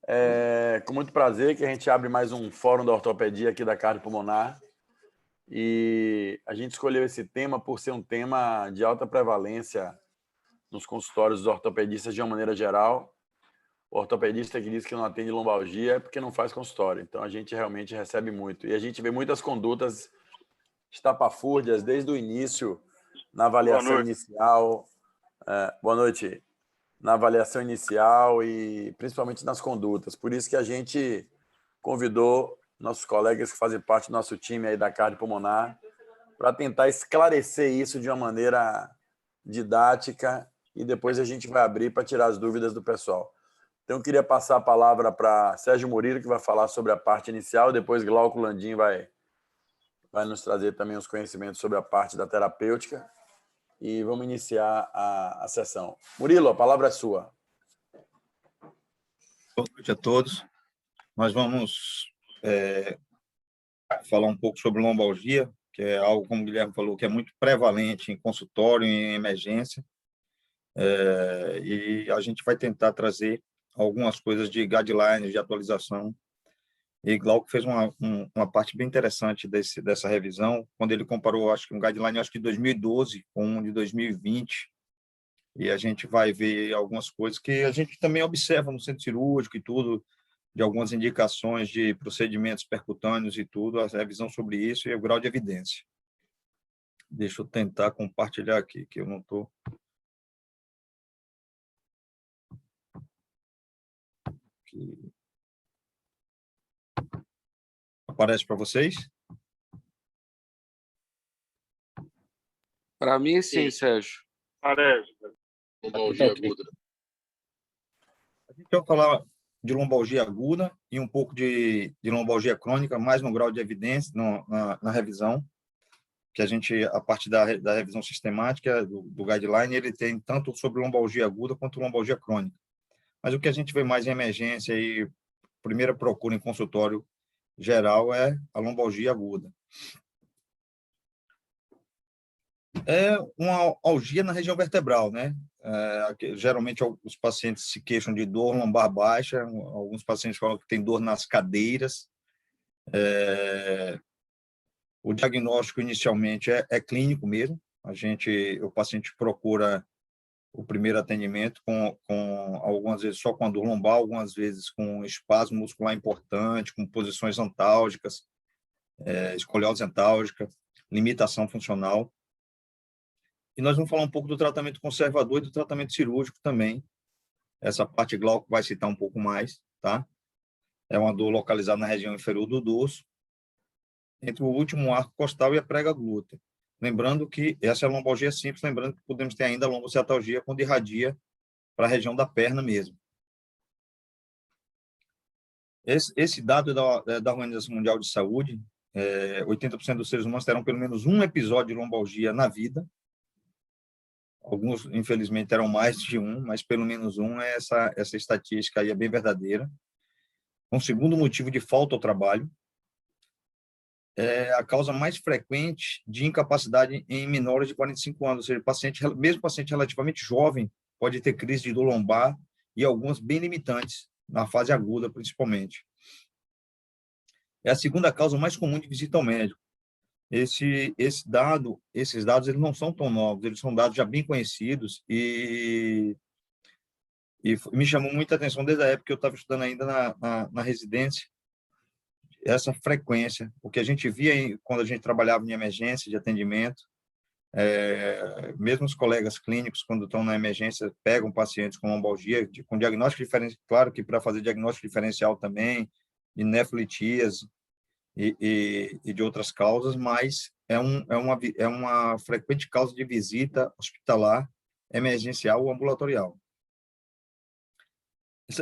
É com muito prazer que a gente abre mais um fórum da ortopedia aqui da cardiopulmonar. E a gente escolheu esse tema por ser um tema de alta prevalência nos consultórios dos ortopedistas de uma maneira geral. O ortopedista que diz que não atende lombalgia é porque não faz consultório. Então a gente realmente recebe muito. E a gente vê muitas condutas estapafúrdias desde o início, na avaliação inicial. Boa noite. Na avaliação inicial e principalmente nas condutas. Por isso que a gente convidou nossos colegas que fazem parte do nosso time aí da cardiopulmonar para tentar esclarecer isso de uma maneira didática e depois a gente vai abrir para tirar as dúvidas do pessoal. Então, eu queria passar a palavra para Sérgio Murilo, que vai falar sobre a parte inicial, depois Glauco Landim vai nos trazer também os conhecimentos sobre a parte da terapêutica e vamos iniciar a sessão. Murilo, a palavra é sua. Boa noite a todos. Nós vamos falar um pouco sobre lombalgia, que é algo, como o Guilherme falou, que é muito prevalente em consultório, em emergência, e a gente vai tentar trazer algumas coisas de guidelines, de atualização. E Glauco fez uma parte bem interessante dessa revisão, quando ele comparou, acho que um guideline de 2012 com um de 2020, e a gente vai ver algumas coisas que a gente também observa no centro cirúrgico e tudo, de algumas indicações de procedimentos percutâneos e tudo, a revisão sobre isso e o grau de evidência. Deixa eu tentar compartilhar aqui, que eu não estou... Aparece para vocês? Para mim, sim, Sérgio. Aparece. Lombalgia aguda. A gente vai falar de lombalgia aguda e um pouco de lombalgia crônica, mais no grau de evidência, na revisão, que a gente, a partir da revisão sistemática, do guideline, ele tem tanto sobre lombalgia aguda quanto lombalgia crônica. Mas o que a gente vê mais em emergência e primeira procura em consultório geral é a lombalgia aguda. É uma algia na região vertebral, né? Geralmente os pacientes se queixam de dor lombar baixa, alguns pacientes falam que tem dor nas cadeiras. O diagnóstico inicialmente é clínico mesmo. O paciente procura o primeiro atendimento com algumas vezes só com a dor lombar, algumas vezes com espasmo muscular importante, com posições antálgicas, escoliose antálgica, limitação funcional. E nós vamos falar um pouco do tratamento conservador e do tratamento cirúrgico também. Essa parte Glauco vai citar um pouco mais, tá? É uma dor localizada na região inferior do dorso, entre o último arco costal e a prega glútea. Lembrando que essa é a lombalgia simples, lembrando que podemos ter ainda a lombociatalgia quando irradia para a região da perna mesmo. Esse dado é da Organização Mundial de Saúde, 80% dos seres humanos terão pelo menos um episódio de lombalgia na vida. Alguns, infelizmente, terão mais de um, mas pelo menos um, essa estatística aí é bem verdadeira. Um segundo motivo de falta ao trabalho é a causa mais frequente de incapacidade em menores de 45 anos, ou seja, mesmo paciente relativamente jovem pode ter crise de dor lombar e algumas bem limitantes, na fase aguda, principalmente. É a segunda causa mais comum de visita ao médico. Esses dados eles não são tão novos, eles são dados já bem conhecidos e me chamou muita atenção desde a época que eu estava estudando ainda na residência, essa frequência, o que a gente via quando a gente trabalhava em emergência de atendimento, mesmo os colegas clínicos, quando estão na emergência, pegam pacientes com lombalgia, com diagnóstico diferencial, claro que para fazer diagnóstico diferencial também, de nefrolitíase, e de outras causas, mas é uma frequente causa de visita hospitalar, emergencial ou ambulatorial.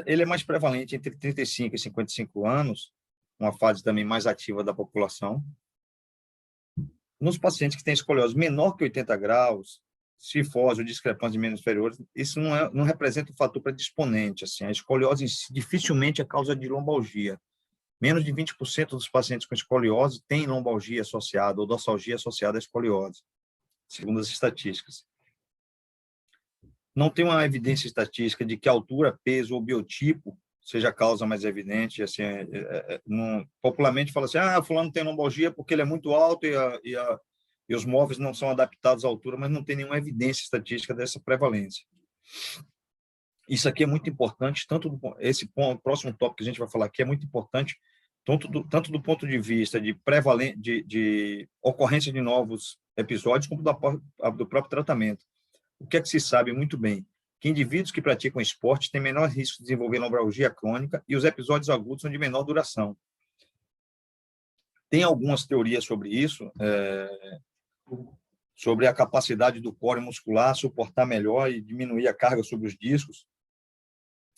Ele é mais prevalente entre 35 e 55 anos, uma fase também mais ativa da população. Nos pacientes que têm escoliose menor que 80 graus, cifose ou discrepância de membros inferiores, isso não representa um fator predisponente. Assim, a escoliose dificilmente é causa de lombalgia. Menos de 20% dos pacientes com escoliose têm lombalgia associada ou dorsalgia associada à escoliose, segundo as estatísticas. Não tem uma evidência estatística de que altura, peso ou biotipo seja a causa mais evidente. Assim, popularmente fala assim, fulano tem lombalgia porque ele é muito alto e os móveis não são adaptados à altura, mas não tem nenhuma evidência estatística dessa prevalência. Isso aqui é muito importante, esse próximo tópico que a gente vai falar aqui é muito importante, tanto do ponto de vista de ocorrência de novos episódios, como do próprio tratamento. O que é que se sabe muito bem? Que indivíduos que praticam esporte têm menor risco de desenvolver lombalgia crônica e os episódios agudos são de menor duração. Tem algumas teorias sobre isso, sobre a capacidade do core muscular suportar melhor e diminuir a carga sobre os discos.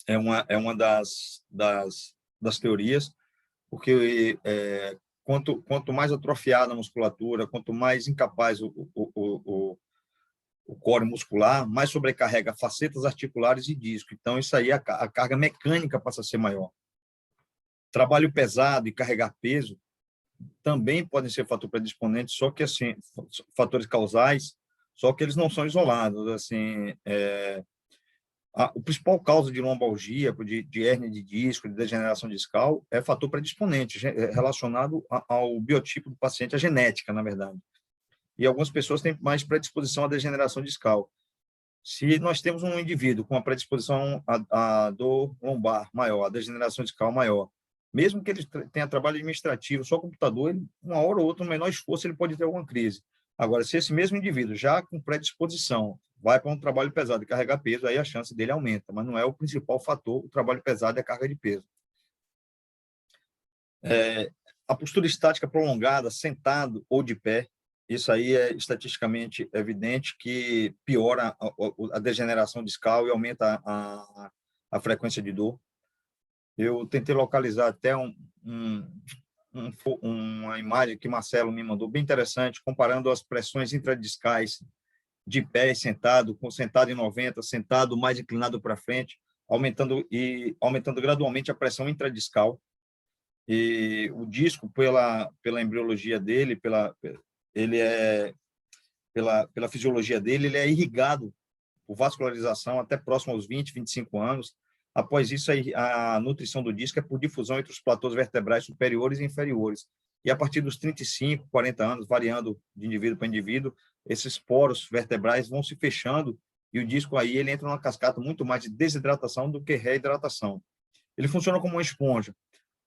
É uma das teorias, porque quanto mais atrofiada a musculatura, quanto mais incapaz o core muscular, mais sobrecarrega facetas articulares e disco. Então, isso aí, a carga mecânica passa a ser maior. Trabalho pesado e carregar peso também podem ser fator predisponente, só que, assim, fatores causais, só que eles não são isolados. Assim, o principal causa de lombalgia, de hérnia de disco, de degeneração discal, é fator predisponente, relacionado ao biotipo do paciente, a genética, na verdade. E algumas pessoas têm mais predisposição à degeneração discal. Se nós temos um indivíduo com a predisposição à dor lombar maior, à degeneração discal maior, mesmo que ele tenha trabalho administrativo, só computador, uma hora ou outra, no menor esforço, ele pode ter alguma crise. Agora, se esse mesmo indivíduo, já com predisposição, vai para um trabalho pesado e carregar peso, aí a chance dele aumenta, mas não é o principal fator, o trabalho pesado é a carga de peso. A postura estática prolongada, sentado ou de pé, isso aí é estatisticamente evidente que piora a degeneração discal e aumenta a frequência de dor. Eu tentei localizar até uma imagem que Marcelo me mandou, bem interessante, comparando as pressões intradiscais de pé e sentado, com sentado em 90, sentado mais inclinado para frente, aumentando gradualmente a pressão intradiscal. E o disco, pela embriologia dele, pela fisiologia dele, ele é irrigado por vascularização até próximo aos 20, 25 anos. Após isso, a nutrição do disco é por difusão entre os platôs vertebrais superiores e inferiores. E a partir dos 35, 40 anos, variando de indivíduo para indivíduo, esses poros vertebrais vão se fechando e o disco aí ele entra numa cascata muito mais de desidratação do que reidratação. Ele funciona como uma esponja.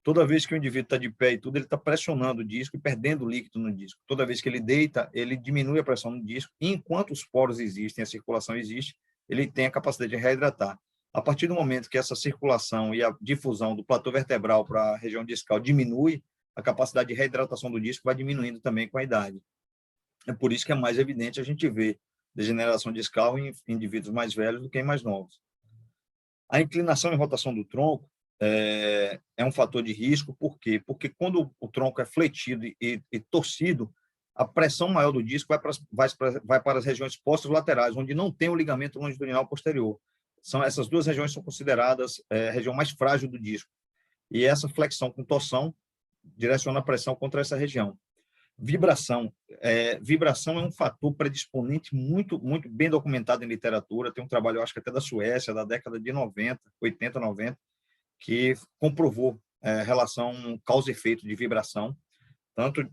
Toda vez que o indivíduo está de pé e tudo, ele está pressionando o disco e perdendo líquido no disco. Toda vez que ele deita, ele diminui a pressão no disco e enquanto os poros existem, a circulação existe, ele tem a capacidade de reidratar. A partir do momento que essa circulação e a difusão do platô vertebral para a região discal diminui, a capacidade de reidratação do disco vai diminuindo também com a idade. É por isso que é mais evidente a gente ver degeneração discal em indivíduos mais velhos do que em mais novos. A inclinação e rotação do tronco é um fator de risco. Por quê? Porque quando o tronco é fletido e torcido, a pressão maior do disco vai para as regiões postas laterais, onde não tem o ligamento longitudinal posterior. Essas duas regiões são consideradas a região mais frágil do disco. E essa flexão com torção direciona a pressão contra essa região. Vibração. Vibração é um fator predisponente muito, muito bem documentado em literatura. Tem um trabalho, eu acho que até da Suécia, da década de 90, 80, 90, que comprovou relação causa e efeito de vibração,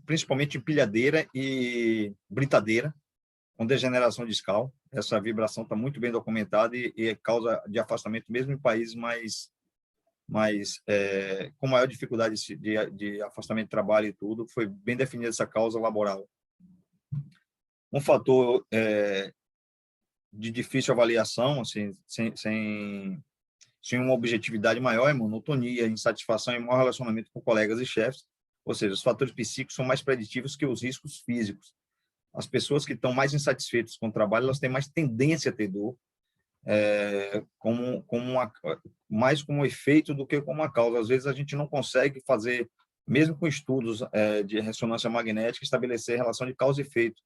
principalmente empilhadeira e britadeira, com degeneração discal. Essa vibração está muito bem documentada e é causa de afastamento mesmo em países com maior dificuldade de afastamento de trabalho e tudo. Foi bem definida essa causa laboral. Um fator de difícil avaliação, assim, sem uma objetividade maior, é monotonia, insatisfação e mau relacionamento com colegas e chefes. Ou seja, os fatores psíquicos são mais preditivos que os riscos físicos. As pessoas que estão mais insatisfeitas com o trabalho, elas têm mais tendência a ter dor, mais como efeito do que como uma causa. Às vezes a gente não consegue fazer, mesmo com estudos de ressonância magnética, estabelecer relação de causa e efeito.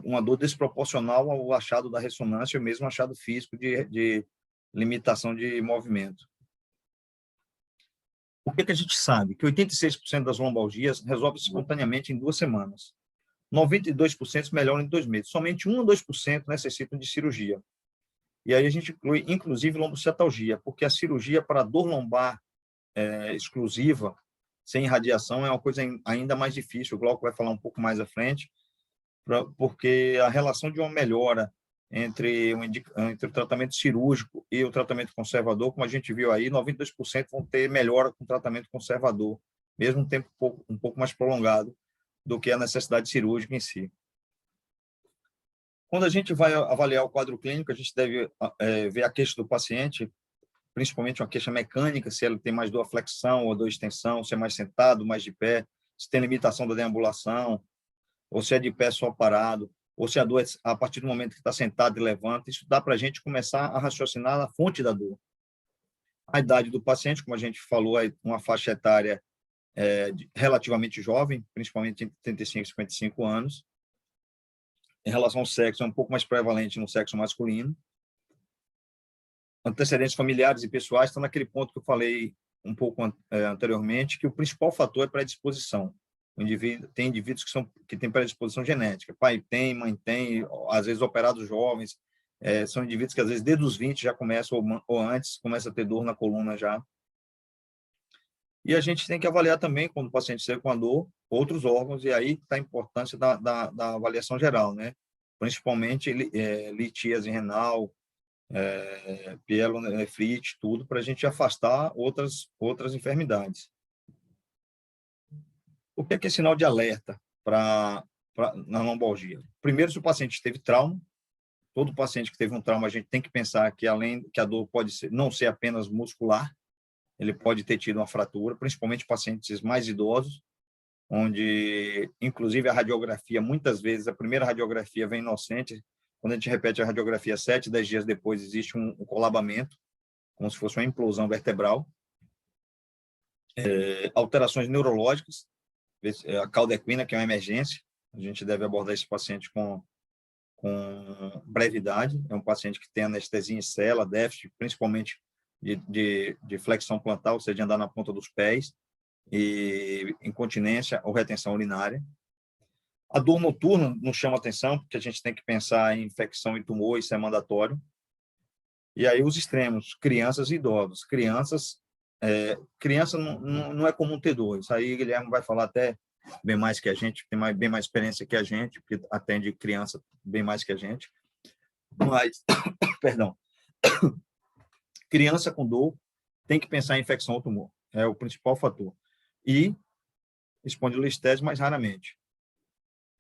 Uma dor desproporcional ao achado da ressonância, ou mesmo achado físico de limitação de movimento. O que a gente sabe? Que 86% das lombalgias resolve espontaneamente em 2 semanas. 92% melhoram em 2 meses. Somente 1 a 2% necessitam de cirurgia. E aí a gente inclui, inclusive, lombocetalgia, porque a cirurgia para dor lombar exclusiva, sem radiação, é uma coisa ainda mais difícil. O Glauco vai falar um pouco mais à frente, porque a relação de uma melhora entre o tratamento cirúrgico e o tratamento conservador, como a gente viu aí, 92% vão ter melhora com tratamento conservador, mesmo um tempo um pouco mais prolongado do que a necessidade cirúrgica em si. Quando a gente vai avaliar o quadro clínico, a gente deve ver a queixa do paciente, principalmente uma queixa mecânica, se ele tem mais dorsiflexão ou extensão, se é mais sentado, mais de pé, se tem limitação da deambulação, ou se é de pé só parado, ou se a dor, a partir do momento que está sentado e levanta, isso dá para a gente começar a raciocinar a fonte da dor. A idade do paciente, como a gente falou, é uma faixa etária relativamente jovem, principalmente entre 35 e 55 anos. Em relação ao sexo, é um pouco mais prevalente no sexo masculino. Antecedentes familiares e pessoais estão naquele ponto que eu falei um pouco anteriormente, que o principal fator é predisposição. Tem indivíduos que têm predisposição genética. Pai tem, mãe tem, às vezes operados jovens. São indivíduos que, às vezes, desde os 20 já começam, ou antes, começa a ter dor na coluna já. E a gente tem que avaliar também, quando o paciente chega com a dor, outros órgãos, e aí está a importância da avaliação geral, né? Principalmente litíase renal, pielonefrite, tudo, para a gente afastar outras enfermidades. O que é sinal de alerta na lombalgia? Primeiro, se o paciente teve trauma, todo paciente que teve um trauma, a gente tem que pensar que, além que a dor pode não ser apenas muscular, ele pode ter tido uma fratura, principalmente pacientes mais idosos, onde, inclusive, a radiografia, muitas vezes, a primeira radiografia vem inocente. Quando a gente repete a radiografia 7, 10 dias depois, existe um colabamento, como se fosse uma implosão vertebral. Alterações neurológicas, a cauda equina, que é uma emergência, a gente deve abordar esse paciente com brevidade. É um paciente que tem anestesia em cela, déficit, principalmente de flexão plantar, ou seja, de andar na ponta dos pés, e incontinência ou retenção urinária. A dor noturna nos chama atenção, porque a gente tem que pensar em infecção e tumor, isso é mandatório. E aí os extremos, crianças e idosos. Criança não é comum ter dor. Isso aí o Guilherme vai falar até bem mais que a gente, tem bem mais experiência que a gente, porque atende criança bem mais que a gente. Mas, perdão, criança com dor tem que pensar em infecção ou tumor. É o principal fator. E espondilolistese mais raramente.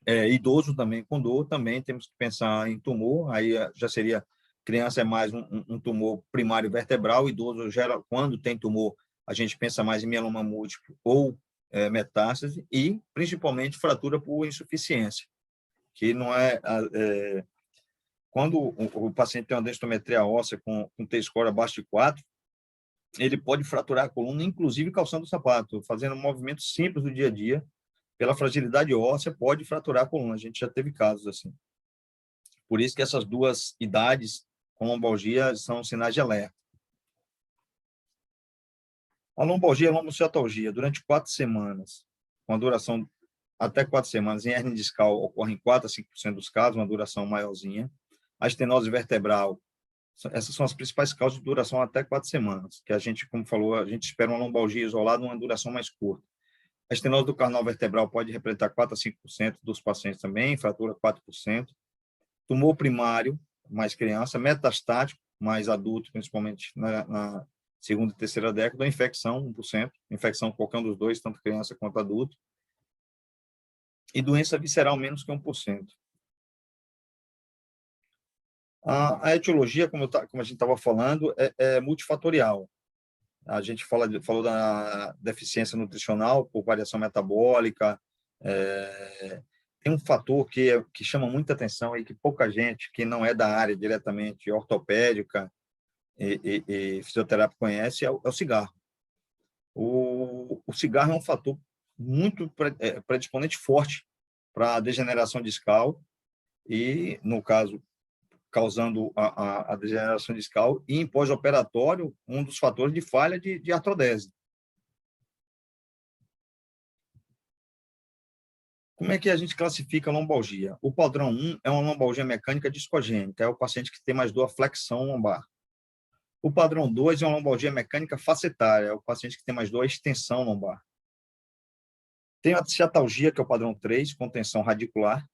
Idoso também com dor, também temos que pensar em tumor. Aí já seria, criança é mais um tumor primário vertebral, idoso quando tem tumor, a gente pensa mais em mieloma múltiplo ou metástase, e principalmente fratura por insuficiência, que não quando o paciente tem uma densitometria óssea com T-score abaixo de 4, ele pode fraturar a coluna, inclusive calçando o sapato, fazendo um movimento simples do dia a dia. Pela fragilidade óssea, pode fraturar a coluna. A gente já teve casos assim. Por isso que essas duas idades com lombalgia são sinais de alerta. A lombalgia e a lombociatalgia, durante 4 semanas, com a duração até 4 semanas, em hérnia discal ocorre em 4 a 5% dos casos, uma duração maiorzinha. A estenose vertebral, essas são as principais causas de duração até 4 semanas, que a gente, como falou, a gente espera uma lombalgia isolada, uma duração mais curta. A estenose do canal vertebral pode representar 4 a 5% dos pacientes também, fratura 4%. Tumor primário, mais criança, metastático, mais adulto, principalmente na segunda e terceira década, infecção, 1%, infecção qualquer um dos dois, tanto criança quanto adulto. E doença visceral, menos que 1%. A etiologia, como a gente estava falando, é multifatorial. A gente falou da deficiência nutricional por variação metabólica. Tem um fator que chama muita atenção e que pouca gente, que não é da área diretamente ortopédica e fisioterápica conhece, é o cigarro. O cigarro é um fator muito predisponente forte para a degeneração discal e, no caso, causando a degeneração discal, e em pós-operatório, um dos fatores de falha de artrodese. Como é que a gente classifica a lombalgia? O padrão 1 é uma lombalgia mecânica discogênica, é o paciente que tem mais dor flexão lombar. O padrão 2 é uma lombalgia mecânica facetária, é o paciente que tem mais dor, extensão lombar. Tem a ciatalgia, que é o padrão 3, com tensão radicular.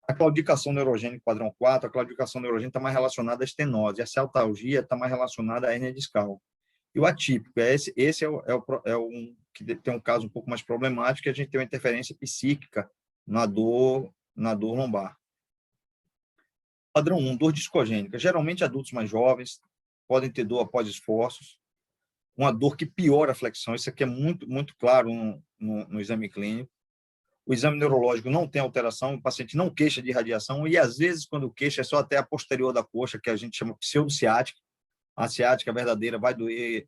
A claudicação neurogênica, padrão 4, a claudicação neurogênica está mais relacionada à estenose, a ciatalgia está mais relacionada à hérnia discal. E o atípico, esse é um que tem um caso um pouco mais problemático, que a gente tem uma interferência psíquica na dor lombar. Padrão 1, dor discogênica. Geralmente, adultos mais jovens podem ter dor após esforços, uma dor que piora a flexão. Isso aqui é muito, muito claro no exame clínico. O exame neurológico não tem alteração, o paciente não queixa de radiação, e às vezes, quando queixa, é só até a posterior da coxa, que a gente chama pseudociática. A ciática verdadeira vai doer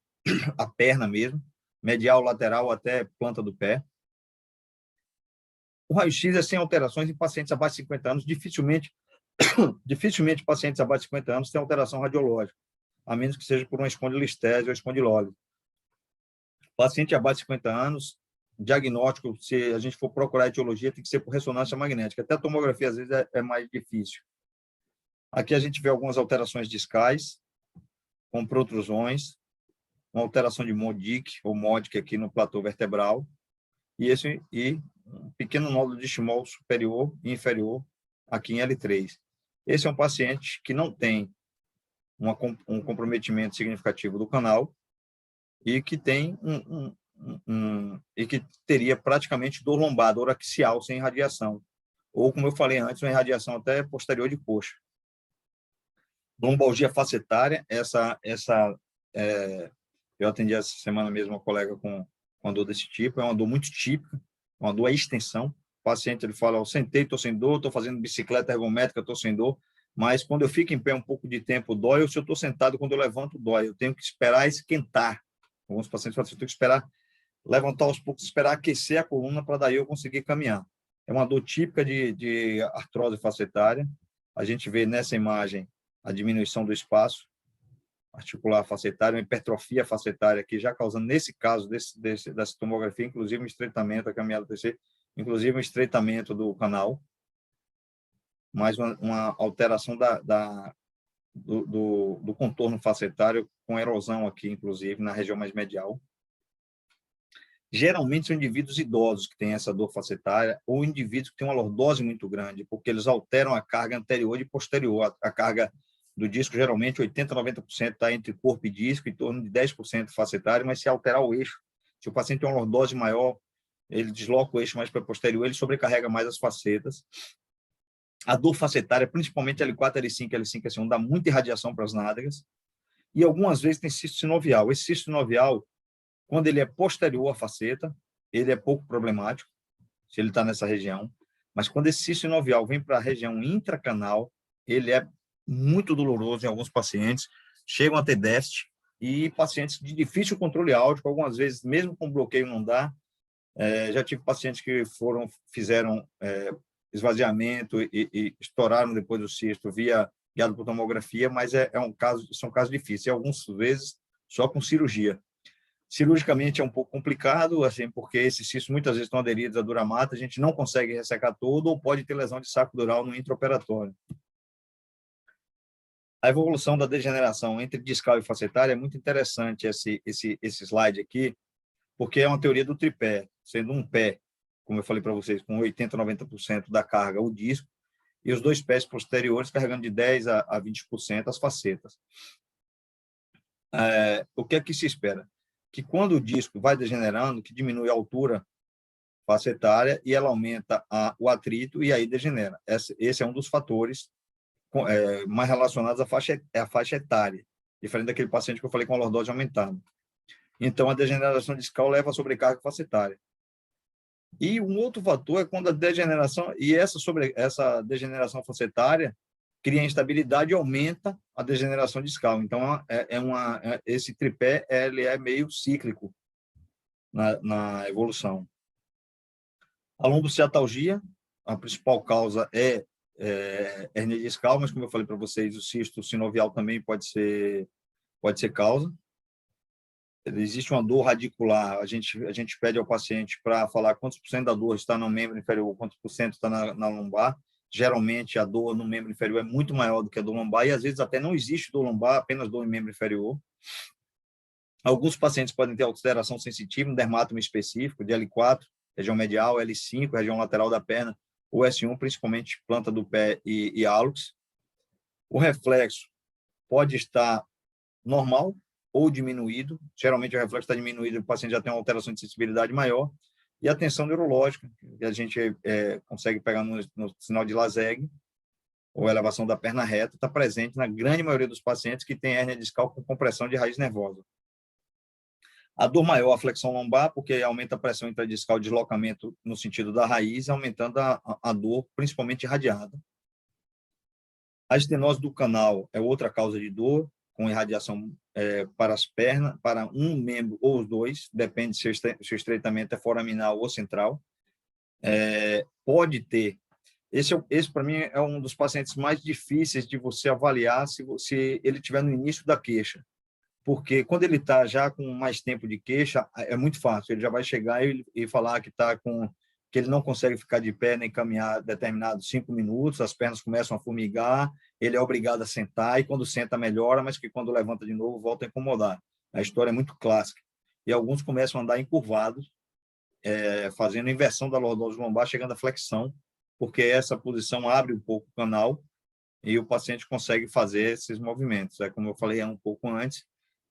a perna mesmo, medial, lateral, até planta do pé. O raio-x é sem alterações em pacientes abaixo de 50 anos. Dificilmente pacientes abaixo de 50 anos têm alteração radiológica, a menos que seja por uma espondilistese ou espondilose. Paciente abaixo de 50 anos, diagnóstico, se a gente for procurar a etiologia, tem que ser por ressonância magnética. Até a tomografia, às vezes, é mais difícil. Aqui a gente vê algumas alterações discais, com protrusões, uma alteração de Modic ou Modic aqui no platô vertebral, e um pequeno nódulo de estimol superior e inferior aqui em L3. Esse é um paciente que não tem um comprometimento significativo do canal e que tem e que teria praticamente dor lombar, dor axial sem irradiação, ou, como eu falei antes, uma irradiação até posterior de coxa. Lombalgia facetária, eu atendi essa semana mesmo uma colega com dor desse tipo, é uma dor muito típica, uma dor à extensão. O paciente, ele fala, eu sentei, estou sem dor, estou fazendo bicicleta ergométrica, estou sem dor, mas quando eu fico em pé um pouco de tempo, dói, ou se eu estou sentado, quando eu levanto, dói. Eu tenho que esperar esquentar. Alguns pacientes falam, eu tenho que esperar levantar aos poucos, esperar aquecer a coluna para daí eu conseguir caminhar. É uma dor típica de artrose facetária. A gente vê nessa imagem a diminuição do espaço articular facetário, uma hipertrofia facetária aqui, já causando, nesse caso dessa tomografia, inclusive um estreitamento, a caminhada TC, inclusive um estreitamento do canal, mais uma alteração do contorno facetário, com erosão aqui, inclusive, na região mais medial. Geralmente são indivíduos idosos que têm essa dor facetária, ou indivíduos que têm uma lordose muito grande, porque eles alteram a carga anterior e posterior. A carga do disco, geralmente, 80% a 90% está entre corpo e disco, em torno de 10% facetário, mas se alterar o eixo, se o paciente tem uma lordose maior, ele desloca o eixo mais para posterior, ele sobrecarrega mais as facetas. A dor facetária, principalmente L4, L5, L5, L1, dá muita irradiação para as nádegas, e algumas vezes tem cisto sinovial. Esse cisto sinovial, quando ele é posterior à faceta, ele é pouco problemático, se ele está nessa região, mas quando esse cisto sinovial vem para a região intracanal, ele é muito doloroso em alguns pacientes, chegam a ter déficit, e pacientes de difícil controle áudico, algumas vezes, mesmo com bloqueio não dá. Já tive pacientes que fizeram esvaziamento e estouraram depois do cisto guiado por tomografia, mas são casos difíceis, e algumas vezes só com cirurgia. Cirurgicamente é um pouco complicado, assim, porque esses cistos muitas vezes estão aderidos à dura mata, a gente não consegue ressecar todo, ou pode ter lesão de saco dural no intraoperatório. A evolução da degeneração entre discal e facetária é muito interessante esse slide aqui, porque é uma teoria do tripé, sendo um pé, como eu falei para vocês, com 80% a 90% da carga o disco, e os dois pés posteriores carregando de 10% a 20% as facetas. O que é que se espera? Que quando o disco vai degenerando, que diminui a altura facetária e ela aumenta o atrito e aí degenera. Esse é um dos fatores mais relacionados à faixa etária, diferente daquele paciente que eu falei com a lordose aumentada. Então, a degeneração discal leva a sobrecarga facetária. E um outro fator é quando a degeneração, e essa degeneração facetária cria instabilidade e aumenta a degeneração discal. Então, esse tripé ele é meio cíclico na evolução. A lombociatalgia, a principal causa é hernia discal, mas como eu falei para vocês, o cisto sinovial também pode ser causa. Existe uma dor radicular, a gente pede ao paciente para falar quantos por cento da dor está no membro inferior, quantos por cento está na lombar. Geralmente, a dor no membro inferior é muito maior do que a dor lombar, e às vezes até não existe dor lombar, apenas dor em membro inferior. Alguns pacientes podem ter alteração sensitiva, um dermátome específico, de L4, região medial, L5, região lateral da perna, ou S1, principalmente planta do pé e hálux. O reflexo pode estar normal ou diminuído. Geralmente, o reflexo está diminuído, o paciente já tem uma alteração de sensibilidade maior. E a tensão neurológica, que a gente consegue pegar no sinal de Laseg, ou elevação da perna reta, está presente na grande maioria dos pacientes que têm hérnia discal com compressão de raiz nervosa. A dor maior, a flexão lombar, porque aumenta a pressão intradiscal, deslocamento no sentido da raiz, aumentando a dor, principalmente irradiada. A estenose do canal é outra causa de dor, com irradiação para as pernas, para um membro ou os dois, depende se o estreitamento é foraminal ou central. Pode ter. Esse para mim, é um dos pacientes mais difíceis de você avaliar se ele estiver no início da queixa. Porque quando ele está já com mais tempo de queixa, é muito fácil. Ele já vai chegar e falar que que ele não consegue ficar de pé nem caminhar determinados 5 minutos, as pernas começam a formigar, ele é obrigado a sentar, e quando senta melhora, mas que quando levanta de novo volta a incomodar. A história é muito clássica. E alguns começam a andar encurvados, fazendo inversão da lordose lombar, chegando à flexão, porque essa posição abre um pouco o canal e o paciente consegue fazer esses movimentos. Como eu falei um pouco antes,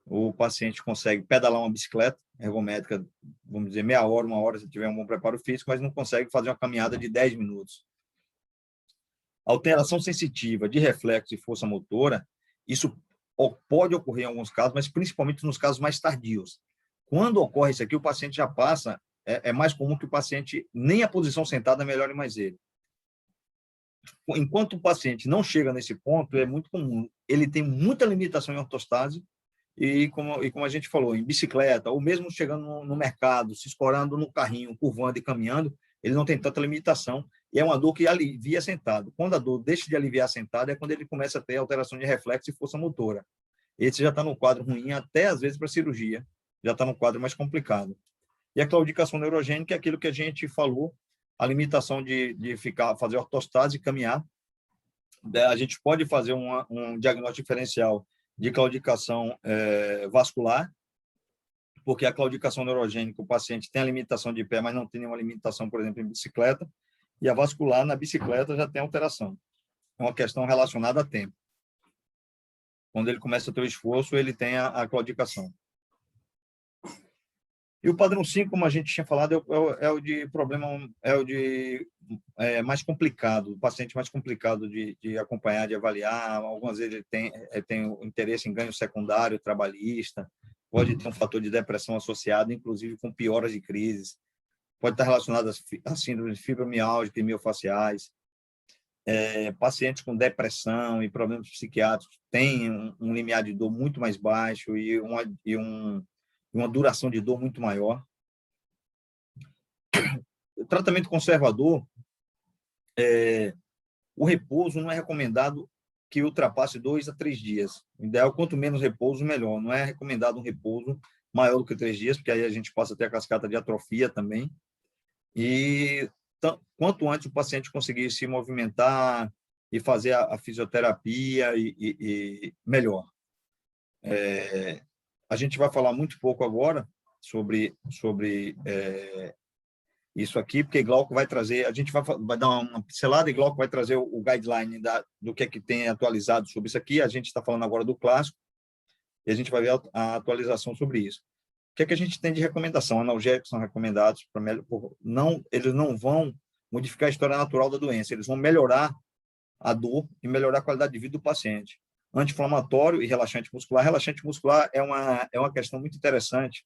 o paciente consegue pedalar uma bicicleta ergométrica, vamos dizer, meia hora, 1 hora, se tiver um bom preparo físico, mas não consegue fazer uma caminhada de 10 minutos. Alteração sensitiva de reflexo e força motora, isso pode ocorrer em alguns casos, mas principalmente nos casos mais tardios. Quando ocorre isso aqui, o paciente já passa, é mais comum que o paciente, nem a posição sentada melhore mais ele. Enquanto o paciente não chega nesse ponto, é muito comum. Ele tem muita limitação em ortostase, e como a gente falou, em bicicleta, ou mesmo chegando no mercado, se escorando no carrinho, curvando e caminhando, ele não tem tanta limitação, e é uma dor que alivia sentado. Quando a dor deixa de aliviar sentado, é quando ele começa a ter alteração de reflexo e força motora. Esse já está no quadro ruim, até às vezes para cirurgia, já está no quadro mais complicado. E a claudicação neurogênica é aquilo que a gente falou, a limitação de fazer ortostase e caminhar. A gente pode fazer um diagnóstico diferencial de claudicação vascular, porque a claudicação neurogênica, o paciente tem a limitação de pé, mas não tem nenhuma limitação, por exemplo, em bicicleta, e a vascular na bicicleta já tem alteração. É uma questão relacionada a tempo. Quando ele começa a ter o esforço, ele tem a claudicação. E o padrão 5, como a gente tinha falado, é o de problema, mais complicado, o paciente mais complicado de acompanhar, de avaliar. Algumas vezes ele tem o interesse em ganho secundário, trabalhista, pode ter um fator de depressão associado, inclusive com pioras de crises, pode estar relacionado a síndromes fibromialgicas e miofaciais. Pacientes com depressão e problemas psiquiátricos têm um limiar de dor muito mais baixo e uma duração de dor muito maior. O tratamento conservador, o repouso não é recomendado que ultrapasse 2 a 3 dias. O ideal, quanto menos repouso, melhor. Não é recomendado um repouso maior do que 3 dias, porque aí a gente passa a ter a cascata de atrofia também. E quanto antes o paciente conseguir se movimentar e fazer a fisioterapia, e melhor. A gente vai falar muito pouco agora sobre isso aqui, porque Glauco vai trazer, a gente vai dar uma pincelada, e Glauco vai trazer o guideline do que é que tem atualizado sobre isso aqui. A gente está falando agora do clássico, e a gente vai ver a atualização sobre isso. O que é que a gente tem de recomendação? Analgésicos são recomendados, eles não vão modificar a história natural da doença, eles vão melhorar a dor e melhorar a qualidade de vida do paciente. Anti-inflamatório e relaxante muscular. Relaxante muscular é uma questão muito interessante,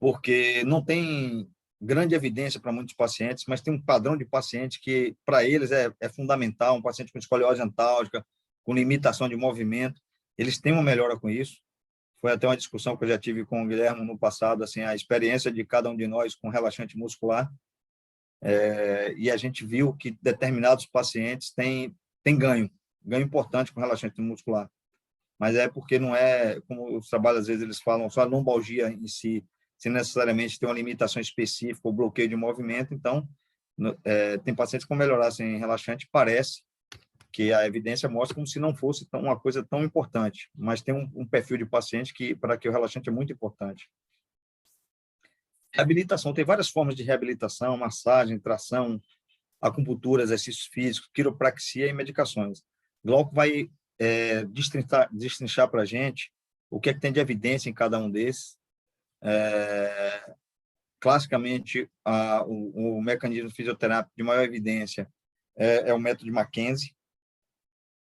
porque não tem grande evidência para muitos pacientes, mas tem um padrão de paciente que, para eles, é fundamental. Um paciente com escoliose antálgica, com limitação de movimento, eles têm uma melhora com isso. Foi até uma discussão que eu já tive com o Guilherme no passado, assim, a experiência de cada um de nós com relaxante muscular, e a gente viu que determinados pacientes têm ganho importante com relaxante muscular. Mas é porque não é, como os trabalhos às vezes eles falam, só a lombalgia em si, se necessariamente tem uma limitação específica ou bloqueio de movimento. Então, Tem pacientes que, com melhorar sem relaxante, parece que a evidência mostra como se não fosse uma coisa tão importante, mas tem um perfil de paciente para que o relaxante é muito importante. Reabilitação, tem várias formas de reabilitação: massagem, tração, acupuntura, exercícios físicos, quiropraxia e medicações. Glauco vai destrinchar para a gente o que é que tem de evidência em cada um desses. Classicamente, o mecanismo fisioterápico de maior evidência é o método de Mackenzie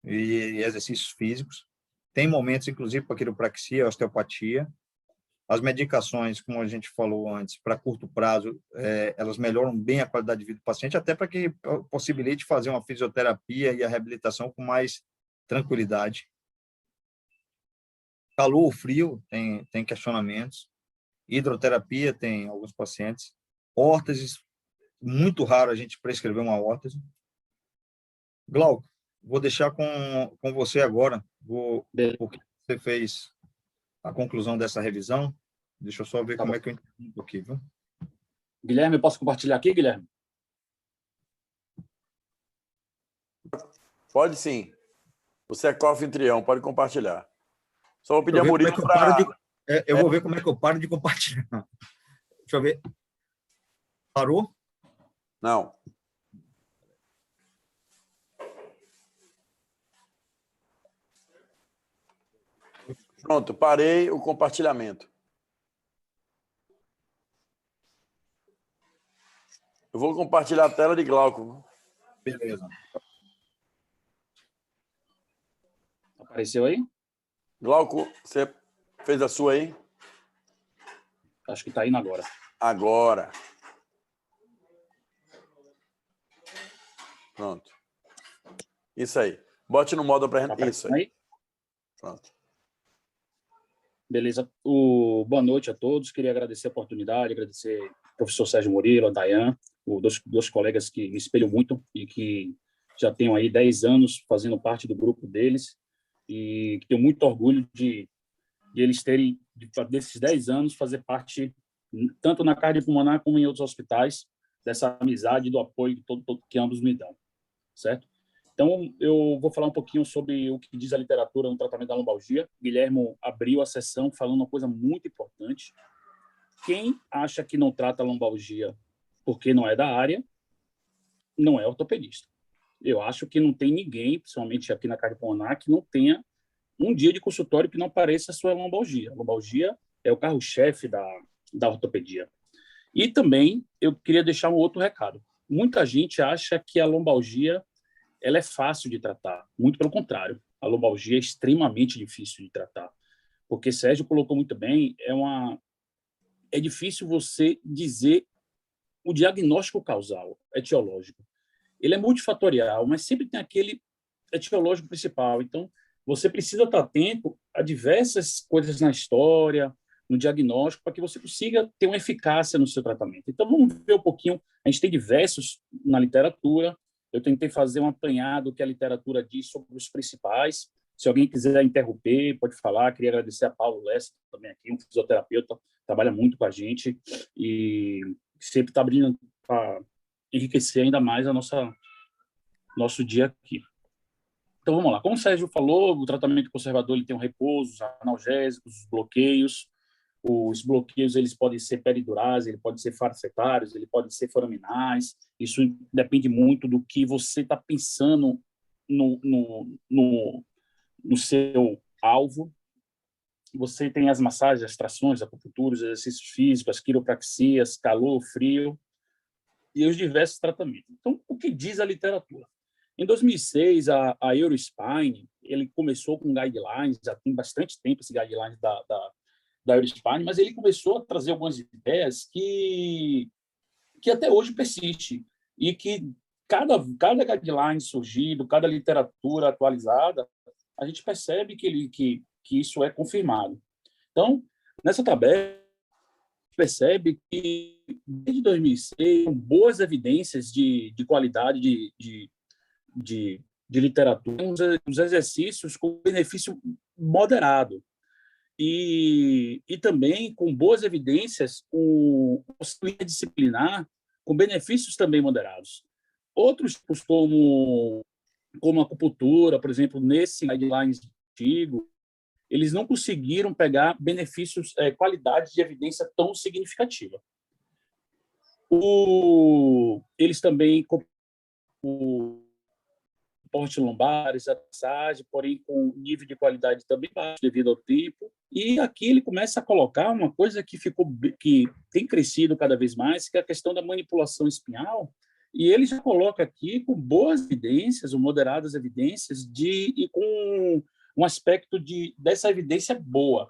e exercícios físicos. Tem momentos, inclusive, para quiropraxia, osteopatia. As medicações, como a gente falou antes, para curto prazo, elas melhoram bem a qualidade de vida do paciente, até para que possibilite fazer uma fisioterapia e a reabilitação com mais tranquilidade. Calor ou frio, tem questionamentos. Hidroterapia, tem alguns pacientes. Órteses, muito raro a gente prescrever uma órtese. Glauco, vou deixar com você agora, porque você fez a conclusão dessa revisão. Deixa eu só ver como é que eu entendo aqui, viu? Guilherme, eu posso compartilhar aqui, Guilherme? Pode sim. Você é co-anfitrião, pode compartilhar. Só vou pedir a Murilo eu vou ver como é que eu paro de compartilhar. Deixa eu ver. Parou? Não. Pronto, parei o compartilhamento. Eu vou compartilhar a tela de Glauco. Beleza. Apareceu aí? Glauco, você fez a sua aí? Acho que está indo agora. Agora. Pronto. Isso aí. Bote no modo apresentação. Isso aí. Pronto. Beleza. Boa noite a todos. Queria agradecer a oportunidade, agradecer ao professor Sérgio Murilo, a Dayan, dois colegas que me espelham muito e que já tenho aí 10 anos fazendo parte do grupo deles, e tenho muito orgulho de eles terem, desses 10 anos, fazer parte, tanto na cardiopulmonar como em outros hospitais, dessa amizade e do apoio que ambos me dão, certo? Então, eu vou falar um pouquinho sobre o que diz a literatura no tratamento da lombalgia. Guilherme abriu a sessão falando uma coisa muito importante. Quem acha que não trata a lombalgia porque não é da área, não é ortopedista. Eu acho que não tem ninguém, principalmente aqui na cardiopulmonar, que não tenha um dia de consultório que não apareça a sua lombalgia. A lombalgia é o carro-chefe da ortopedia. E também eu queria deixar um outro recado. Muita gente acha que a lombalgia ela é fácil de tratar. Muito pelo contrário. A lombalgia é extremamente difícil de tratar. Porque Sérgio colocou muito bem, é difícil você dizer o diagnóstico causal, etiológico. Ele é multifatorial, mas sempre tem aquele etiológico principal. Então, você precisa estar atento a diversas coisas na história, no diagnóstico, para que você consiga ter uma eficácia no seu tratamento. Então, vamos ver um pouquinho. A gente tem diversos na literatura. Eu tentei fazer um apanhado que a literatura diz sobre os principais. Se alguém quiser interromper, pode falar. Queria agradecer a Paulo Lessa, também aqui, um fisioterapeuta, trabalha muito com a gente e sempre está abrindo para enriquecer ainda mais nosso dia aqui. Então, vamos lá. Como o Sérgio falou, o tratamento conservador ele tem um repouso, os analgésicos, os bloqueios. Os bloqueios eles podem ser peridurais, eles podem ser farsetários, eles podem ser foraminais. Isso depende muito do que você está pensando no seu alvo. Você tem as massagens, as trações, acupuntura, os exercícios físicos, as quiropraxias, calor, frio e os diversos tratamentos. Então, o que diz a literatura? Em 2006, a Eurospine ele começou com guidelines, já tem bastante tempo esse guidelines da Eurospine, mas ele começou a trazer algumas ideias que até hoje persiste e que cada guideline surgido, cada literatura atualizada, a gente percebe que isso é confirmado. Então, nessa tabela, percebe que desde 2006 com boas evidências de qualidade de literatura, uns exercícios com benefício moderado. E também com boas evidências, o auxiliar disciplinar com benefícios também moderados. Outros, como a acupuntura, por exemplo, nesse guidelines antigo, eles não conseguiram pegar benefícios, qualidade de evidência tão significativa. Eles também o suporte lombares, a massagem, porém com nível de qualidade também baixo devido ao tipo. E aqui ele começa a colocar uma coisa que tem crescido cada vez mais, que é a questão da manipulação espinhal. E ele já coloca aqui com boas evidências, ou moderadas evidências, e com um aspecto dessa evidência boa.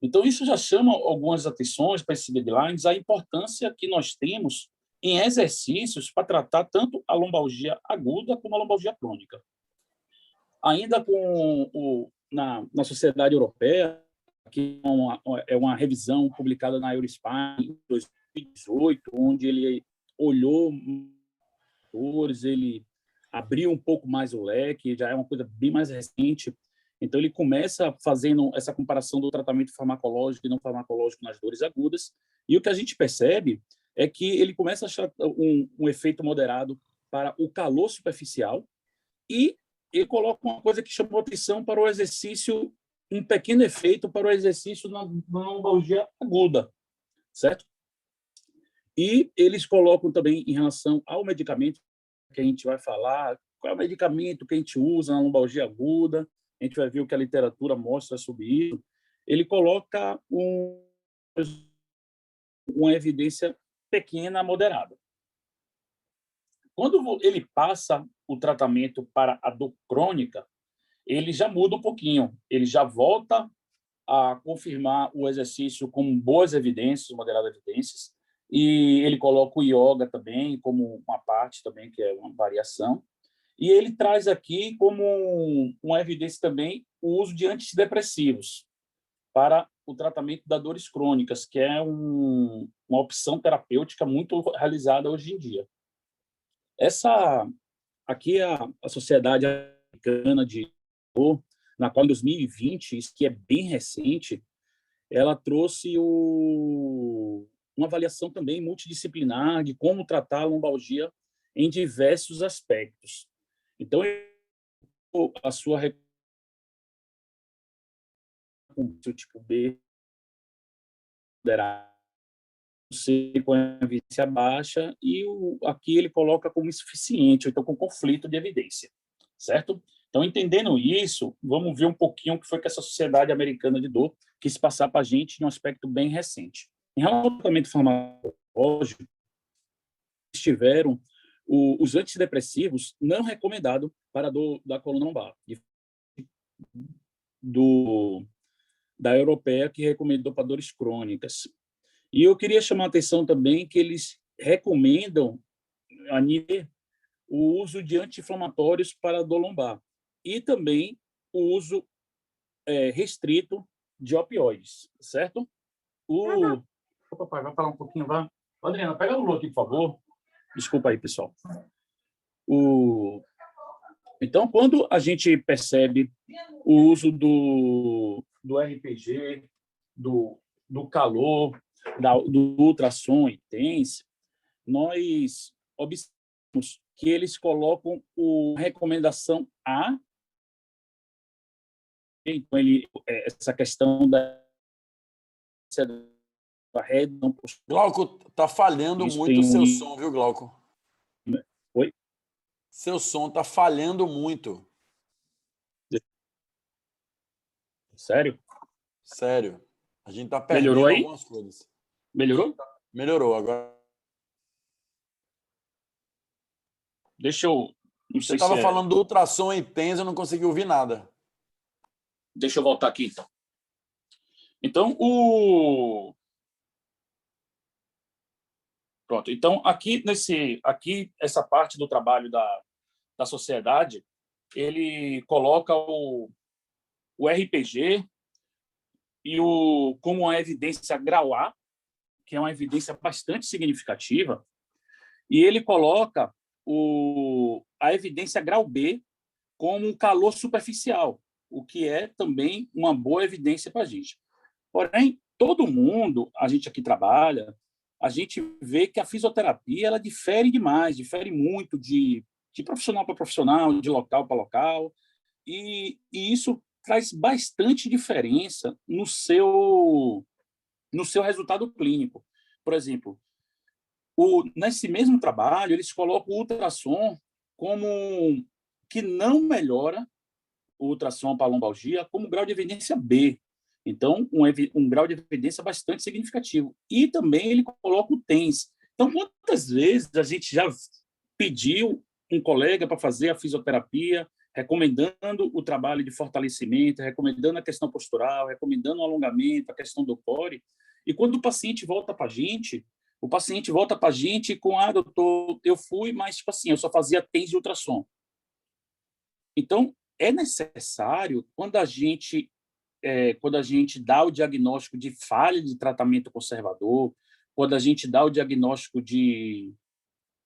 Então, isso já chama algumas atenções para esses guidelines, a importância que nós temos em exercícios para tratar tanto a lombalgia aguda como a lombalgia crônica. Ainda na Sociedade Europeia, que é uma revisão publicada na Eurospine em 2018, onde ele olhou ele abriu um pouco mais o leque, já é uma coisa bem mais recente. Então, ele começa fazendo essa comparação do tratamento farmacológico e não farmacológico nas dores agudas, e o que a gente percebe é que ele começa a achar um efeito moderado para o calor superficial, e ele coloca uma coisa que chamou atenção para o exercício, um pequeno efeito para o exercício na lombalgia aguda, certo? E eles colocam também em relação ao medicamento que a gente vai falar, qual é o medicamento que a gente usa na lombalgia aguda, a gente vai ver o que a literatura mostra sobre isso. Ele coloca uma evidência pequena, moderada. Quando ele passa o tratamento para a dor crônica, ele já muda um pouquinho, ele já volta a confirmar o exercício com boas evidências, moderadas evidências, e ele coloca o yoga também como uma parte também, que é uma variação, e ele traz aqui como uma evidência também o uso de antidepressivos para o tratamento das dores crônicas, que é uma opção terapêutica muito realizada hoje em dia. Aqui é a Sociedade Americana de Dor, na qual em 2020, isso que é bem recente, ela trouxe uma avaliação também multidisciplinar de como tratar a lombalgia em diversos aspectos. Então, a sua tipo B poderá ser com evidência baixa, e aqui ele coloca como insuficiente, ou então com conflito de evidência, certo? Então, entendendo isso, vamos ver um pouquinho o que foi que essa Sociedade Americana de Dor quis passar para a gente em um aspecto bem recente. Em relação ao tratamento farmacológico, eles tiveram os antidepressivos não recomendados para a dor da coluna lombar, da europeia, que recomendou para dores crônicas. E eu queria chamar a atenção também que eles recomendam a nível o uso de anti-inflamatórios para a dor lombar e também o uso restrito de opioides, certo? Papai, vai falar um pouquinho, vai. Adriana, pega o Lulu aqui, por favor. Desculpa aí, pessoal. Então, quando a gente percebe o uso do RPG, do calor, do ultrassom intenso, nós observamos que eles colocam a recomendação A. Então, essa questão da rede não possui. Glauco, tá falhando muito o seu som, viu, Glauco? Oi? Seu som tá falhando muito. Sério? Sério. A gente tá perdendo Melhorou aí? algumas coisas. Melhorou? Melhorou. Agora. Deixa eu. Não Você sei estava se falando do ultrassom intenso, eu não consegui ouvir nada. Deixa eu voltar aqui, então. Então, Pronto. Então, aqui, essa parte do trabalho da sociedade, ele coloca o RPG como uma evidência grau A, que é uma evidência bastante significativa, e ele coloca a evidência grau B como um calor superficial, o que é também uma boa evidência para a gente. Porém, todo mundo, a gente aqui trabalha, a gente vê que a fisioterapia ela difere demais, difere muito de profissional para profissional, de local para local, e isso traz bastante diferença no seu resultado clínico. Por exemplo, nesse mesmo trabalho, eles colocam o ultrassom como que não melhora o ultrassom para a lombalgia como grau de evidência B. Então, um grau de evidência bastante significativo. E também ele coloca o TENS. Então, quantas vezes a gente já pediu um colega para fazer a fisioterapia, recomendando o trabalho de fortalecimento, recomendando a questão postural, recomendando o alongamento, a questão do core, e quando o paciente volta para a gente, com, doutor, eu fui, mas, tipo assim, eu só fazia TENS de ultrassom. Então, é necessário, quando a gente dá o diagnóstico de falha de tratamento conservador, quando a gente dá o diagnóstico de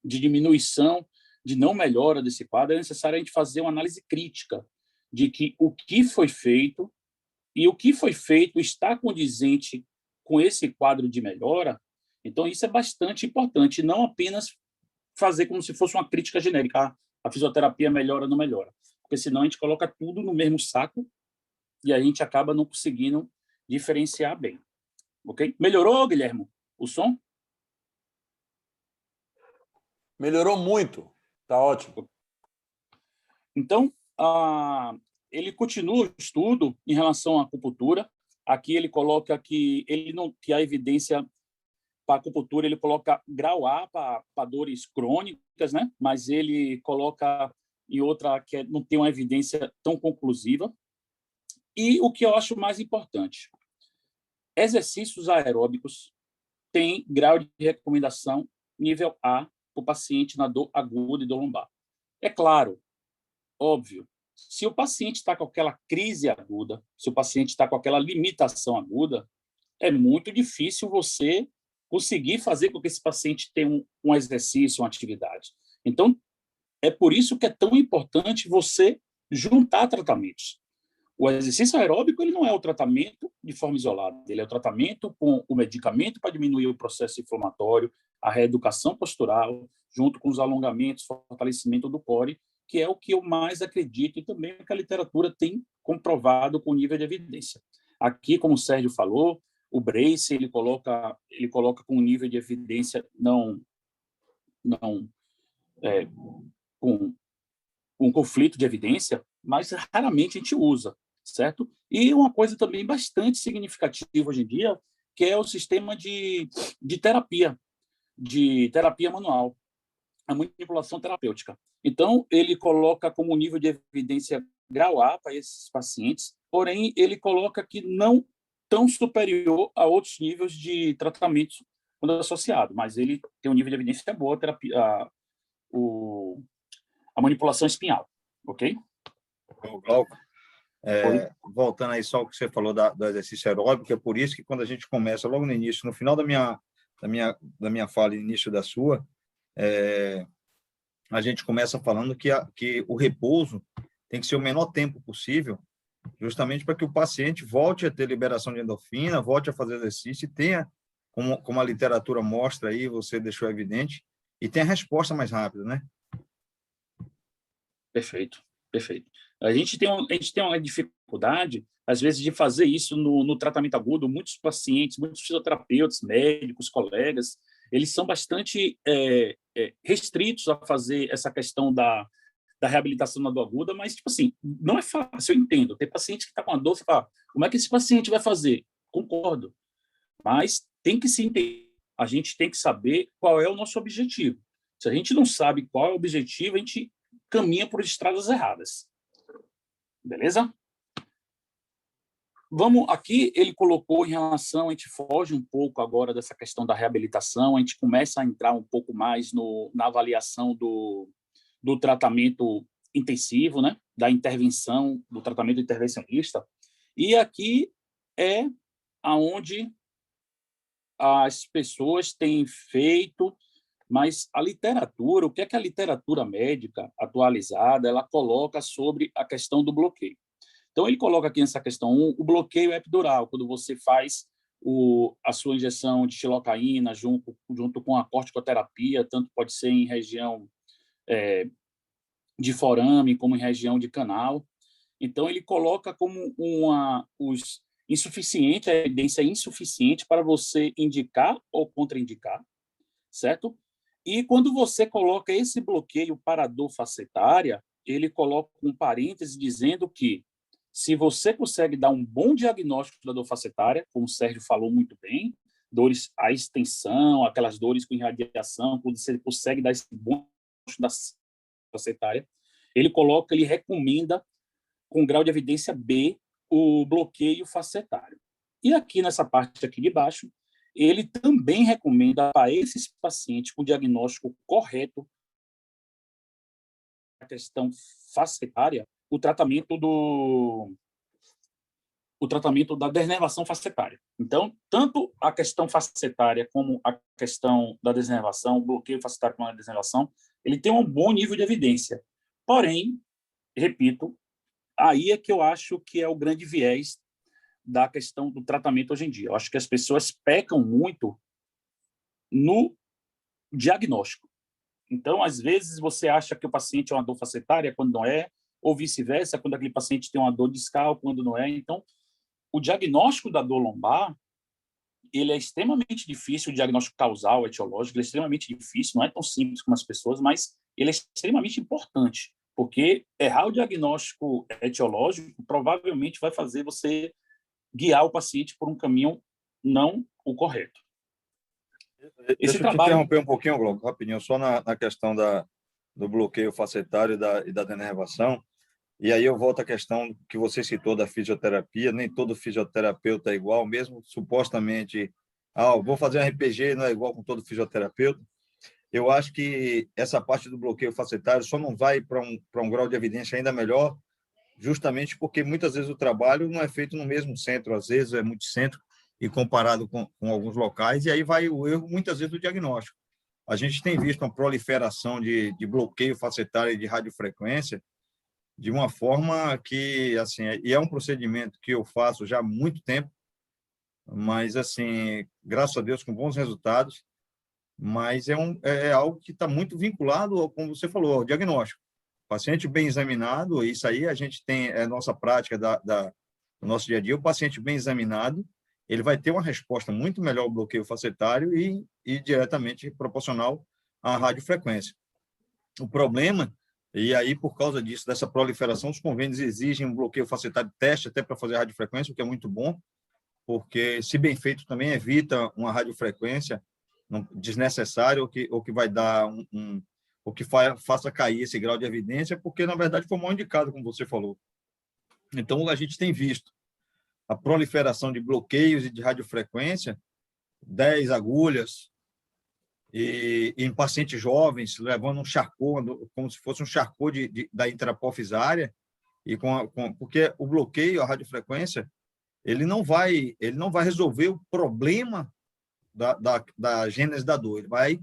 diminuição, de não melhora desse quadro, é necessário a gente fazer uma análise crítica de que o que foi feito e o que foi feito está condizente com esse quadro de melhora. Então, isso é bastante importante, não apenas fazer como se fosse uma crítica genérica, a fisioterapia melhora ou não melhora, porque senão a gente coloca tudo no mesmo saco e a gente acaba não conseguindo diferenciar bem. Ok? Melhorou, Guilherme, o som? Melhorou muito. Tá ótimo. Então, ele continua o estudo em relação à acupuntura. Aqui ele coloca que a evidência para a acupuntura ele coloca grau A para dores crônicas, né? Mas ele coloca em outra que não tem uma evidência tão conclusiva. E o que eu acho mais importante, exercícios aeróbicos têm grau de recomendação nível A para o paciente na dor aguda e dor lombar. É claro, óbvio, se o paciente está com aquela crise aguda, se o paciente está com aquela limitação aguda, é muito difícil você conseguir fazer com que esse paciente tenha um exercício, uma atividade. Então, é por isso que é tão importante você juntar tratamentos. O exercício aeróbico ele não é o tratamento de forma isolada, ele é o tratamento com o medicamento para diminuir o processo inflamatório, a reeducação postural, junto com os alongamentos, fortalecimento do core, que é o que eu mais acredito e também que a literatura tem comprovado com nível de evidência. Aqui, como o Sérgio falou, o Brace ele coloca com um nível de evidência com um conflito de evidência, mas raramente a gente usa, certo? E uma coisa também bastante significativa hoje em dia, que é o sistema de terapia manual, a manipulação terapêutica. Então, ele coloca como nível de evidência grau A para esses pacientes, porém, ele coloca que não tão superior a outros níveis de tratamento quando associado, mas ele tem um nível de evidência boa, a manipulação espinhal, ok? Glauco, voltando aí só o que você falou do exercício aeróbico, é por isso que quando a gente começa logo no início, no final da minha fala e início da sua, a gente começa falando que o repouso tem que ser o menor tempo possível, justamente para que o paciente volte a ter liberação de endorfina, volte a fazer exercício e tenha, como a literatura mostra aí, você deixou evidente, e tenha resposta mais rápida, né? Perfeito. A gente tem uma dificuldade, às vezes, de fazer isso no tratamento agudo. Muitos pacientes, muitos fisioterapeutas, médicos, colegas, eles são bastante restritos a fazer essa questão da reabilitação na dor aguda, mas, tipo assim, não é fácil, eu entendo. Tem paciente que está com a dor, você fala, como é que esse paciente vai fazer? Concordo. Mas tem que se entender. A gente tem que saber qual é o nosso objetivo. Se a gente não sabe qual é o objetivo, a gente caminha por estradas erradas. Beleza? Vamos aqui, ele colocou em relação, a gente foge um pouco agora dessa questão da reabilitação, a gente começa a entrar um pouco mais na avaliação do tratamento intensivo, né? Da intervenção, do tratamento intervencionista. E aqui é aonde as pessoas têm feito, mas a literatura, o que é que a literatura médica atualizada, ela coloca sobre a questão do bloqueio. Então, ele coloca aqui nessa questão o bloqueio epidural, quando você faz a sua injeção de xilocaína junto com a corticoterapia, tanto pode ser em região de forame como em região de canal. Então, ele coloca como a evidência insuficiente para você indicar ou contraindicar, certo? E quando você coloca esse bloqueio para a dor facetária, ele coloca um parêntese dizendo que se você consegue dar um bom diagnóstico da dor facetária, como o Sérgio falou muito bem, dores à extensão, aquelas dores com irradiação, quando você consegue dar esse bom diagnóstico da facetária, ele recomenda com grau de evidência B o bloqueio facetário. E aqui nessa parte aqui de baixo, ele também recomenda para esses pacientes com diagnóstico correto da questão facetária, o tratamento da denervação facetária. Então, tanto a questão facetária como a questão da denervação, o bloqueio facetário com a denervação, ele tem um bom nível de evidência. Porém, repito, aí é que eu acho que é o grande viés da questão do tratamento hoje em dia. Eu acho que as pessoas pecam muito no diagnóstico. Então, às vezes, você acha que o paciente é uma dor facetária quando não é, ou vice-versa, quando aquele paciente tem uma dor discal quando não é. Então, o diagnóstico da dor lombar, ele é extremamente difícil, o diagnóstico causal, etiológico, ele é extremamente difícil, não é tão simples como as pessoas, mas ele é extremamente importante, porque errar o diagnóstico etiológico provavelmente vai fazer você guiar o paciente por um caminho não o correto. Deixa eu te interromper um pouquinho, Glauco, rapidinho, só na questão do bloqueio facetário e da denervação. E aí eu volto à questão que você citou da fisioterapia. Nem todo fisioterapeuta é igual, mesmo supostamente, vou fazer um RPG, não é igual com todo fisioterapeuta. Eu acho que essa parte do bloqueio facetário só não vai para um grau de evidência ainda melhor, justamente porque muitas vezes o trabalho não é feito no mesmo centro, às vezes é multicentro e comparado com alguns locais, e aí vai o erro, muitas vezes, do diagnóstico. A gente tem visto uma proliferação de bloqueio facetário e de radiofrequência de uma forma que, assim, e é um procedimento que eu faço já há muito tempo, mas, assim, graças a Deus, com bons resultados, mas é algo que está muito vinculado, ao, como você falou, ao diagnóstico. Paciente bem examinado, isso aí a gente tem, é a nossa prática do nosso dia a dia, o paciente bem examinado, ele vai ter uma resposta muito melhor ao bloqueio facetário e diretamente proporcional à radiofrequência. O problema, e aí por causa disso, dessa proliferação, os convênios exigem um bloqueio facetário de teste até para fazer radiofrequência, o que é muito bom, porque, se bem feito, também evita uma radiofrequência desnecessária ou que vai dar ou que faça cair esse grau de evidência, porque, na verdade, foi mal indicado, como você falou. Então, a gente tem visto a proliferação de bloqueios e de radiofrequência, 10 agulhas, e em pacientes jovens, levando um charcot, como se fosse um charcot da intrapofisária, e porque o bloqueio, a radiofrequência, ele não vai resolver o problema da gênese da dor, ele vai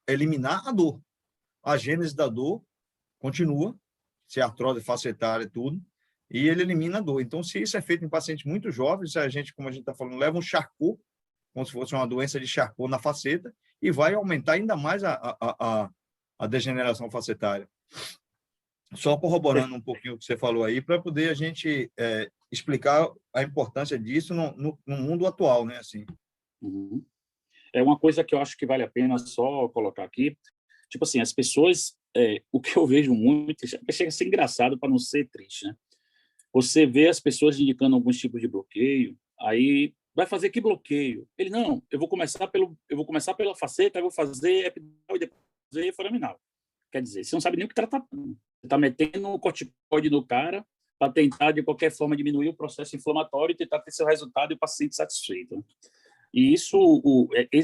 eliminar a dor. A gênese da dor continua, se é artrose facetária e tudo, e ele elimina a dor. Então, se isso é feito em pacientes muito jovens, a gente, como a gente está falando, leva um charcot, como se fosse uma doença de Charcot na faceta, e vai aumentar ainda mais a degeneração facetária. Só corroborando um pouquinho o que você falou aí, para poder a gente explicar a importância disso no mundo atual, né? Assim. Uhum. É uma coisa que eu acho que vale a pena só colocar aqui. Tipo assim, as pessoas, o que eu vejo muito, chega a ser engraçado para não ser triste, né? Você vê as pessoas indicando alguns tipos de bloqueio, aí vai fazer que bloqueio? Ele, não, eu vou começar pela faceta, eu vou fazer epidural e depois fazer foraminal. Quer dizer, você não sabe nem o que está tratando. Você está metendo um corticoide no cara para tentar, de qualquer forma, diminuir o processo inflamatório e tentar ter seu resultado e o paciente satisfeito. E isso,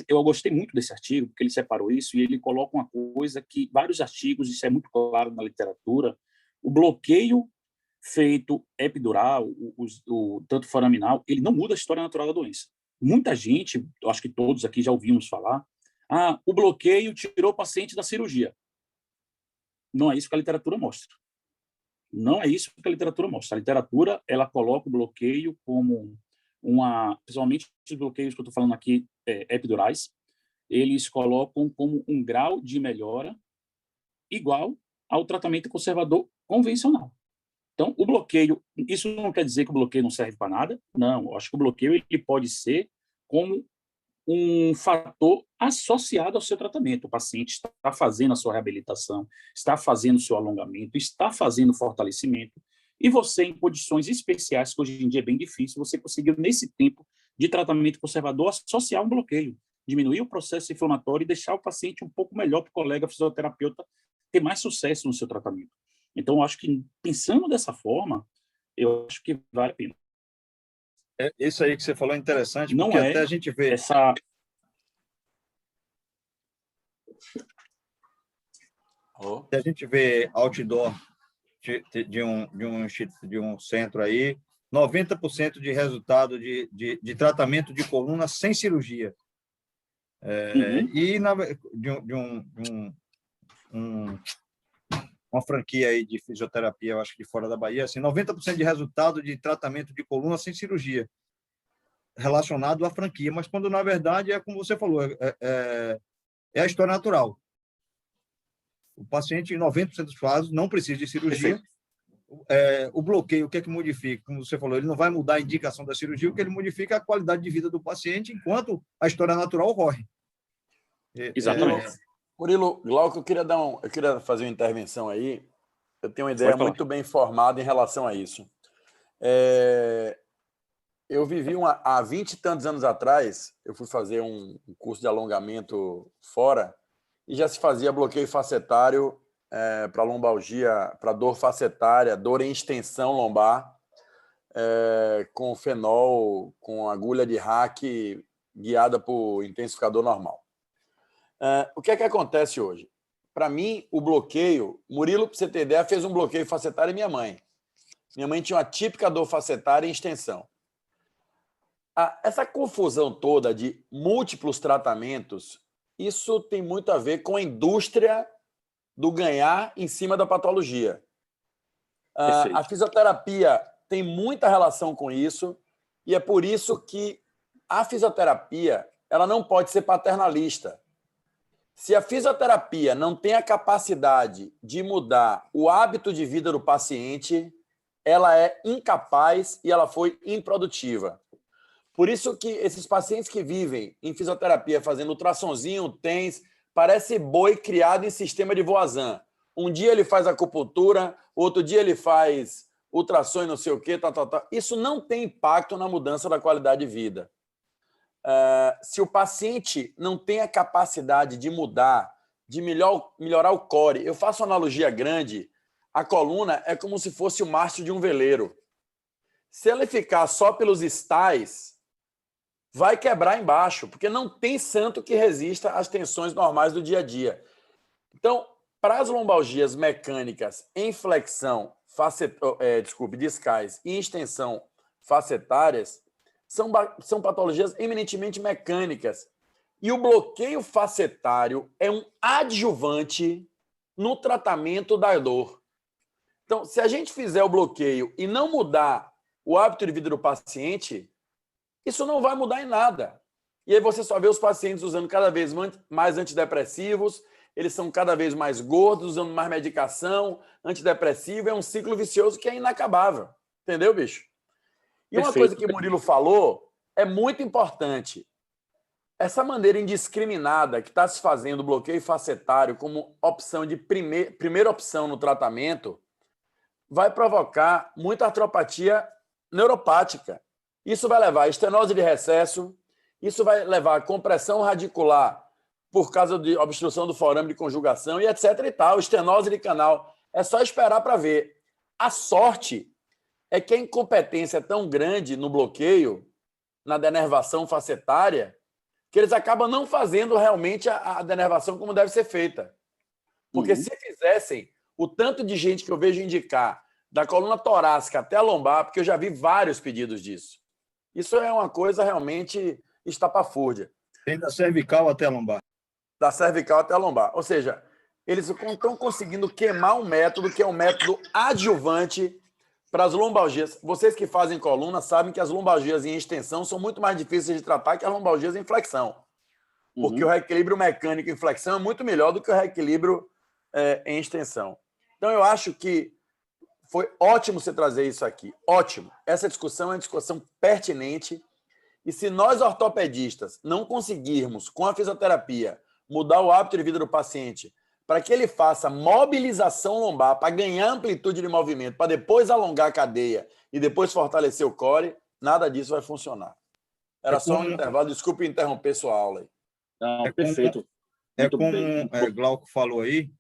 eu gostei muito desse artigo, porque ele separou isso e ele coloca uma coisa que vários artigos, isso é muito claro na literatura, o bloqueio feito epidural, tanto foraminal, ele não muda a história natural da doença. Muita gente, eu acho que todos aqui já ouvimos falar, o bloqueio tirou o paciente da cirurgia. Não é isso que a literatura mostra. Não é isso que a literatura mostra. A literatura, ela coloca o bloqueio como principalmente os bloqueios que eu estou falando aqui, epidurais, eles colocam como um grau de melhora igual ao tratamento conservador convencional. Então, o bloqueio, isso não quer dizer que o bloqueio não serve para nada, não, eu acho que o bloqueio ele pode ser como um fator associado ao seu tratamento. O paciente está fazendo a sua reabilitação, está fazendo o seu alongamento, está fazendo o fortalecimento, e você, em condições especiais, que hoje em dia é bem difícil, você conseguiu, nesse tempo de tratamento conservador, associar um bloqueio, diminuir o processo inflamatório e deixar o paciente um pouco melhor para o colega fisioterapeuta ter mais sucesso no seu tratamento. Então, eu acho que, pensando dessa forma, eu acho que vale a pena. Isso aí que você falou é interessante, não porque é até a gente vê... A gente vê outdoor de um centro aí, 90% de resultado de tratamento de coluna sem cirurgia. E uma franquia aí de fisioterapia, eu acho que de fora da Bahia, assim, 90% de resultado de tratamento de coluna sem cirurgia, relacionado à franquia, mas quando, na verdade, é como você falou, é a história natural. O paciente, em 90% dos casos, não precisa de cirurgia. O bloqueio, o que é que modifica? Como você falou, ele não vai mudar a indicação da cirurgia, o que ele modifica é a qualidade de vida do paciente, enquanto a história natural ocorre. Exatamente. Murilo, Glauco, eu queria fazer uma intervenção aí. Eu tenho uma ideia muito bem formada em relação a isso. Eu vivi há 20 e tantos anos atrás, eu fui fazer um curso de alongamento fora e já se fazia bloqueio facetário para lombalgia, para dor facetária, dor em extensão lombar, com fenol, com agulha de hack guiada por intensificador normal. O que é que acontece hoje? Para mim, o bloqueio... Murilo, para você ter ideia, fez um bloqueio facetário em minha mãe. Minha mãe tinha uma típica dor facetária em extensão. Essa confusão toda de múltiplos tratamentos, isso tem muito a ver com a indústria do ganhar em cima da patologia. A fisioterapia tem muita relação com isso e é por isso que a fisioterapia ela não pode ser paternalista. Se a fisioterapia não tem a capacidade de mudar o hábito de vida do paciente, ela é incapaz e ela foi improdutiva. Por isso que esses pacientes que vivem em fisioterapia fazendo ultrassonzinho, TENS, parece boi criado em sistema de Voisin. Um dia ele faz acupuntura, outro dia ele faz ultrassom e não sei o quê, Isso não tem impacto na mudança da qualidade de vida. Se o paciente não tem a capacidade de mudar, de melhorar o core, eu faço uma analogia grande, a coluna é como se fosse o mastro de um veleiro. Se ele ficar só pelos estais, vai quebrar embaixo, porque não tem santo que resista às tensões normais do dia a dia. Então, para as lombalgias mecânicas em flexão, discais e em extensão facetárias, são patologias eminentemente mecânicas. E o bloqueio facetário é um adjuvante no tratamento da dor. Então, se a gente fizer o bloqueio e não mudar o hábito de vida do paciente, isso não vai mudar em nada. E aí você só vê os pacientes usando cada vez mais antidepressivos, eles são cada vez mais gordos, usando mais medicação, antidepressivo, é um ciclo vicioso que é inacabável. Entendeu, bicho? E uma coisa que o Murilo falou é muito importante. Essa maneira indiscriminada que está se fazendo o bloqueio facetário como opção de primeira opção no tratamento vai provocar muita artropatia neuropática. Isso vai levar a estenose de recesso, isso vai levar a compressão radicular por causa de obstrução do forame de conjugação e etc. e tal, estenose de canal. É só esperar para ver. A sorte é que a incompetência é tão grande no bloqueio, na denervação facetária, que eles acabam não fazendo realmente a denervação como deve ser feita. Porque se fizessem, o tanto de gente que eu vejo indicar, da coluna torácica até a lombar, porque eu já vi vários pedidos disso. Isso é uma coisa realmente estapafúrdia. Tem da cervical até a lombar. Da cervical até a lombar. Ou seja, eles estão conseguindo queimar um método que é um método adjuvante para as lombalgias, vocês que fazem coluna sabem que as lombalgias em extensão são muito mais difíceis de tratar que as lombalgias em flexão. Porque o reequilíbrio mecânico em flexão é muito melhor do que o reequilíbrio em extensão. Então, eu acho que foi ótimo você trazer isso aqui. Ótimo. Essa discussão é uma discussão pertinente. E se nós, ortopedistas, não conseguirmos, com a fisioterapia, mudar o hábito de vida do paciente para que ele faça mobilização lombar, para ganhar amplitude de movimento, para depois alongar a cadeia e depois fortalecer o core, nada disso vai funcionar. Era só um intervalo. Desculpe interromper sua aula aí. Não, perfeito. Como Glauco falou aí,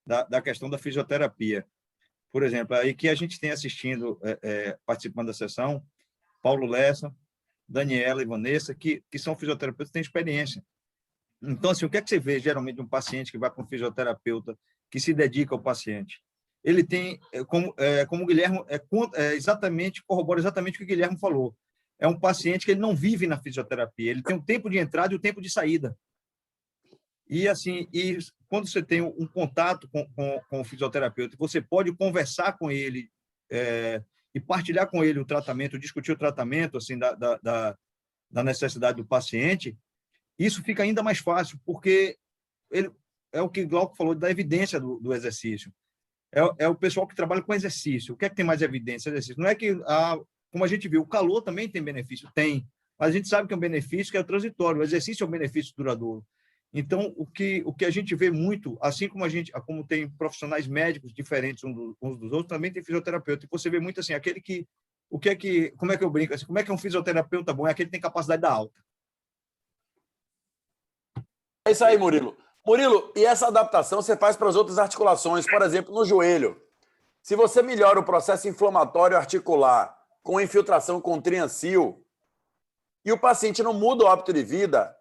da questão da fisioterapia. Por exemplo, aí que a gente tem assistindo, participando da sessão, Paulo Lessa, Daniela e Vanessa, que são fisioterapeutas, têm experiência. Então, assim, o que é que você vê, geralmente, de um paciente que vai para um fisioterapeuta que se dedica ao paciente? Ele tem, como o Guilherme, exatamente, corrobora exatamente o que o Guilherme falou. É um paciente que ele não vive na fisioterapia, ele tem o tempo de entrada e o tempo de saída. E, assim, quando você tem um contato com o fisioterapeuta, você pode conversar com ele e partilhar com ele o tratamento, discutir o tratamento, assim, da necessidade do paciente, isso fica ainda mais fácil, porque é o que o Glauco falou da evidência do exercício. É o pessoal que trabalha com exercício. O que é que tem mais evidência? Exercício. Não é que, como a gente viu, o calor também tem benefício? Tem. Mas a gente sabe que é um benefício que é transitório. O exercício é um benefício duradouro. Então, o que a gente vê muito, assim como tem profissionais médicos diferentes uns dos outros, também tem fisioterapeuta. E você vê muito assim, como é que eu brinco assim, como é que é um fisioterapeuta bom? É aquele que tem capacidade da alta. É isso aí, Murilo. Murilo, e essa adaptação você faz para as outras articulações, por exemplo, no joelho. Se você melhora o processo inflamatório articular com infiltração com triancil e o paciente não muda o hábito de vida,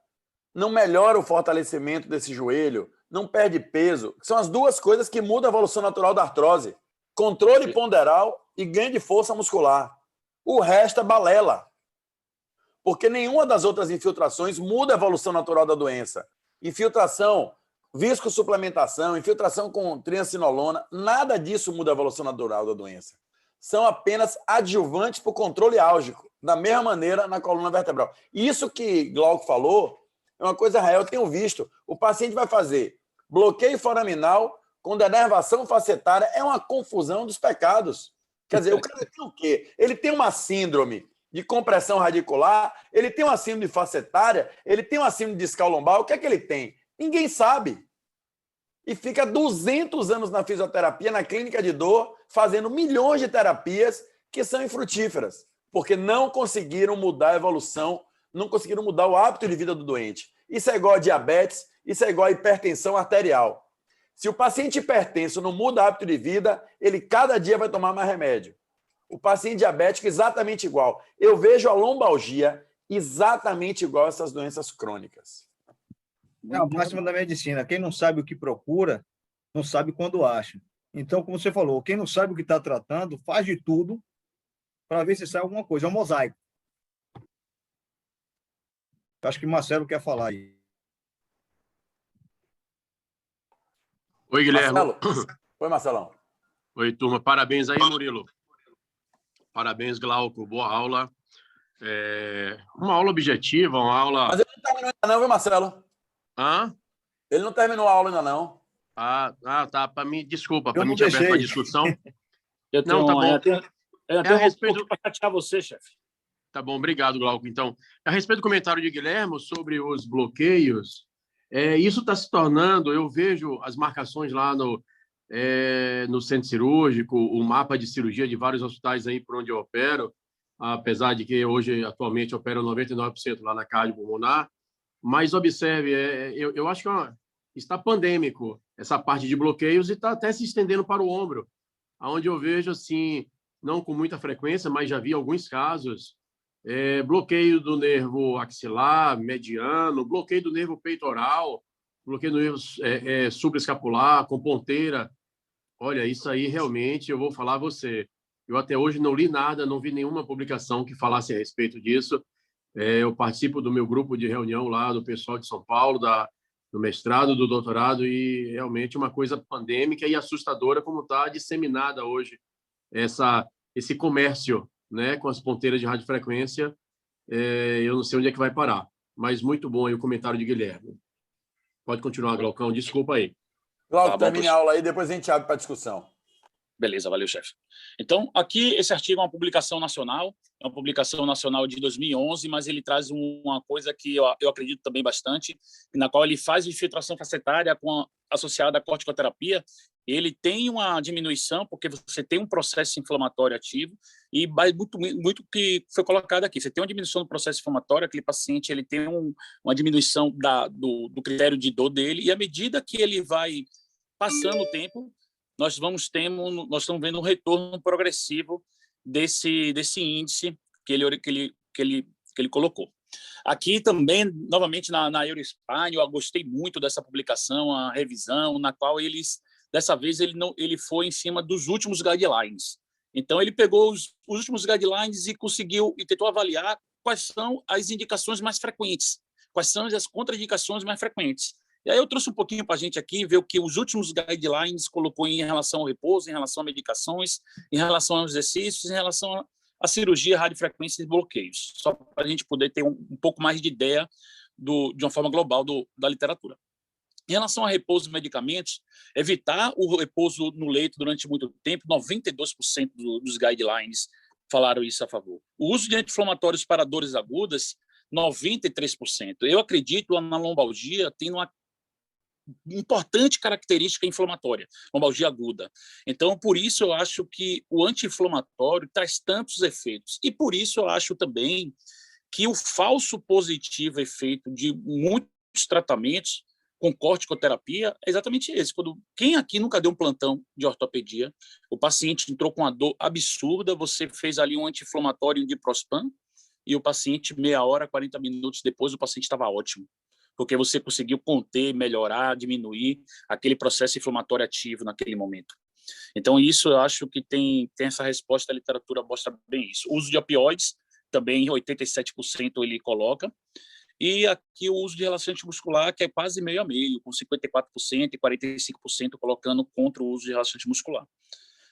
não melhora o fortalecimento desse joelho, não perde peso, são as duas coisas que mudam a evolução natural da artrose. Controle ponderal e ganho de força muscular. O resto é balela. Porque nenhuma das outras infiltrações muda a evolução natural da doença. Infiltração, viscosuplementação, infiltração com triancinolona, nada disso muda a evolução natural da doença. São apenas adjuvantes para o controle álgico, da mesma maneira na coluna vertebral. Isso que Glauco falou é uma coisa real, eu tenho visto. O paciente vai fazer bloqueio foraminal com denervação facetária, é uma confusão dos pecados. Quer dizer, o cara tem o quê? Ele tem uma síndrome de compressão radicular, ele tem uma síndrome facetária, ele tem uma síndrome discal lombar, o que é que ele tem? Ninguém sabe. E fica 200 anos na fisioterapia, na clínica de dor, fazendo milhões de terapias que são infrutíferas, porque não conseguiram mudar a evolução, não conseguiram mudar o hábito de vida do doente. Isso é igual a diabetes, isso é igual a hipertensão arterial. Se o paciente hipertenso não muda o hábito de vida, ele cada dia vai tomar mais remédio. O paciente diabético exatamente igual. Eu vejo a lombalgia exatamente igual a essas doenças crônicas. É a máxima da medicina. Quem não sabe o que procura, não sabe quando acha. Então, como você falou, quem não sabe o que está tratando, faz de tudo para ver se sai alguma coisa. É um mosaico. Acho que o Marcelo quer falar aí. Oi, Guilherme. Marcelo. Oi, Marcelão. Oi, turma. Parabéns aí, Murilo. Parabéns, Glauco. Boa aula. Uma aula objetiva, uma aula... Mas ele não terminou ainda não, viu, Marcelo? Hã? Ele não terminou a aula ainda não. Tá. Para mim, desculpa, para Eu mim não tinha aberto deixei. a discussão. Eu tenho, Não, tá bom. Eu tenho a respeito... para chatear você, chefe. Tá bom, obrigado, Glauco. Então, a respeito do comentário de Guilherme sobre os bloqueios, isso está se tornando, eu vejo as marcações lá no centro cirúrgico, o mapa de cirurgia de vários hospitais aí por onde eu opero, apesar de que hoje, atualmente, eu opero 99% lá na cardiopulmonar, mas observe, eu acho que está pandêmico essa parte de bloqueios e está até se estendendo para o ombro, onde eu vejo, assim, não com muita frequência, mas já vi alguns casos, bloqueio do nervo axilar, mediano, bloqueio do nervo peitoral, bloqueio do nervo supraescapular, com ponteira. Olha, isso aí realmente, eu vou falar a você, eu até hoje não li nada, não vi nenhuma publicação que falasse a respeito disso. Eu participo do meu grupo de reunião lá do pessoal de São Paulo, do mestrado, do doutorado, e realmente uma coisa pandêmica e assustadora como está disseminada hoje essa esse comércio, né, com as ponteiras de radiofrequência, eu não sei onde é que vai parar. Mas muito bom aí o comentário de Guilherme. Pode continuar, Glaucão, desculpa aí. Glauco, Tá bom, termine a aula aí, depois a gente abre para discussão. Beleza, valeu, chefe. Então, aqui, esse artigo é uma publicação nacional de 2011, mas ele traz uma coisa que eu acredito também bastante, na qual ele faz infiltração facetária associada à corticoterapia. Ele tem uma diminuição, porque você tem um processo inflamatório ativo, e muito que foi colocado aqui. Você tem uma diminuição do processo inflamatório, aquele paciente ele tem uma diminuição do critério de dor dele, e à medida que ele vai passando o tempo, nós estamos vendo um retorno progressivo desse índice que ele colocou. Aqui também, novamente, na Eurospine, eu gostei muito dessa publicação, a revisão, na qual dessa vez, ele foi em cima dos últimos guidelines. Então, ele pegou os últimos guidelines e tentou avaliar quais são as indicações mais frequentes, quais são as contraindicações mais frequentes. E aí eu trouxe um pouquinho para a gente aqui ver o que os últimos guidelines colocou em relação ao repouso, em relação a medicações, em relação aos exercícios, em relação à cirurgia, radiofrequência e bloqueios, só para a gente poder ter um pouco mais de ideia de uma forma global da literatura. Em relação a repouso e medicamentos, evitar o repouso no leito durante muito tempo, 92% dos guidelines falaram isso a favor. O uso de anti-inflamatórios para dores agudas, 93%. Eu acredito na lombalgia tendo uma importante característica inflamatória, lombalgia aguda. Então, por isso eu acho que o anti-inflamatório traz tantos efeitos. E por isso eu acho também que o falso positivo efeito de muitos tratamentos com corticoterapia é exatamente esse. Quem aqui nunca deu um plantão de ortopedia, o paciente entrou com uma dor absurda, você fez ali um anti-inflamatório de Diprospan e o paciente, meia hora, 40 minutos depois, o paciente estava ótimo, porque você conseguiu conter, melhorar, diminuir aquele processo inflamatório ativo naquele momento. Então, isso eu acho que tem essa resposta, a literatura mostra bem isso. O uso de opioides, também 87% ele coloca, e aqui o uso de relaxante muscular, que é quase meio a meio, com 54% e 45% colocando contra o uso de relaxante muscular,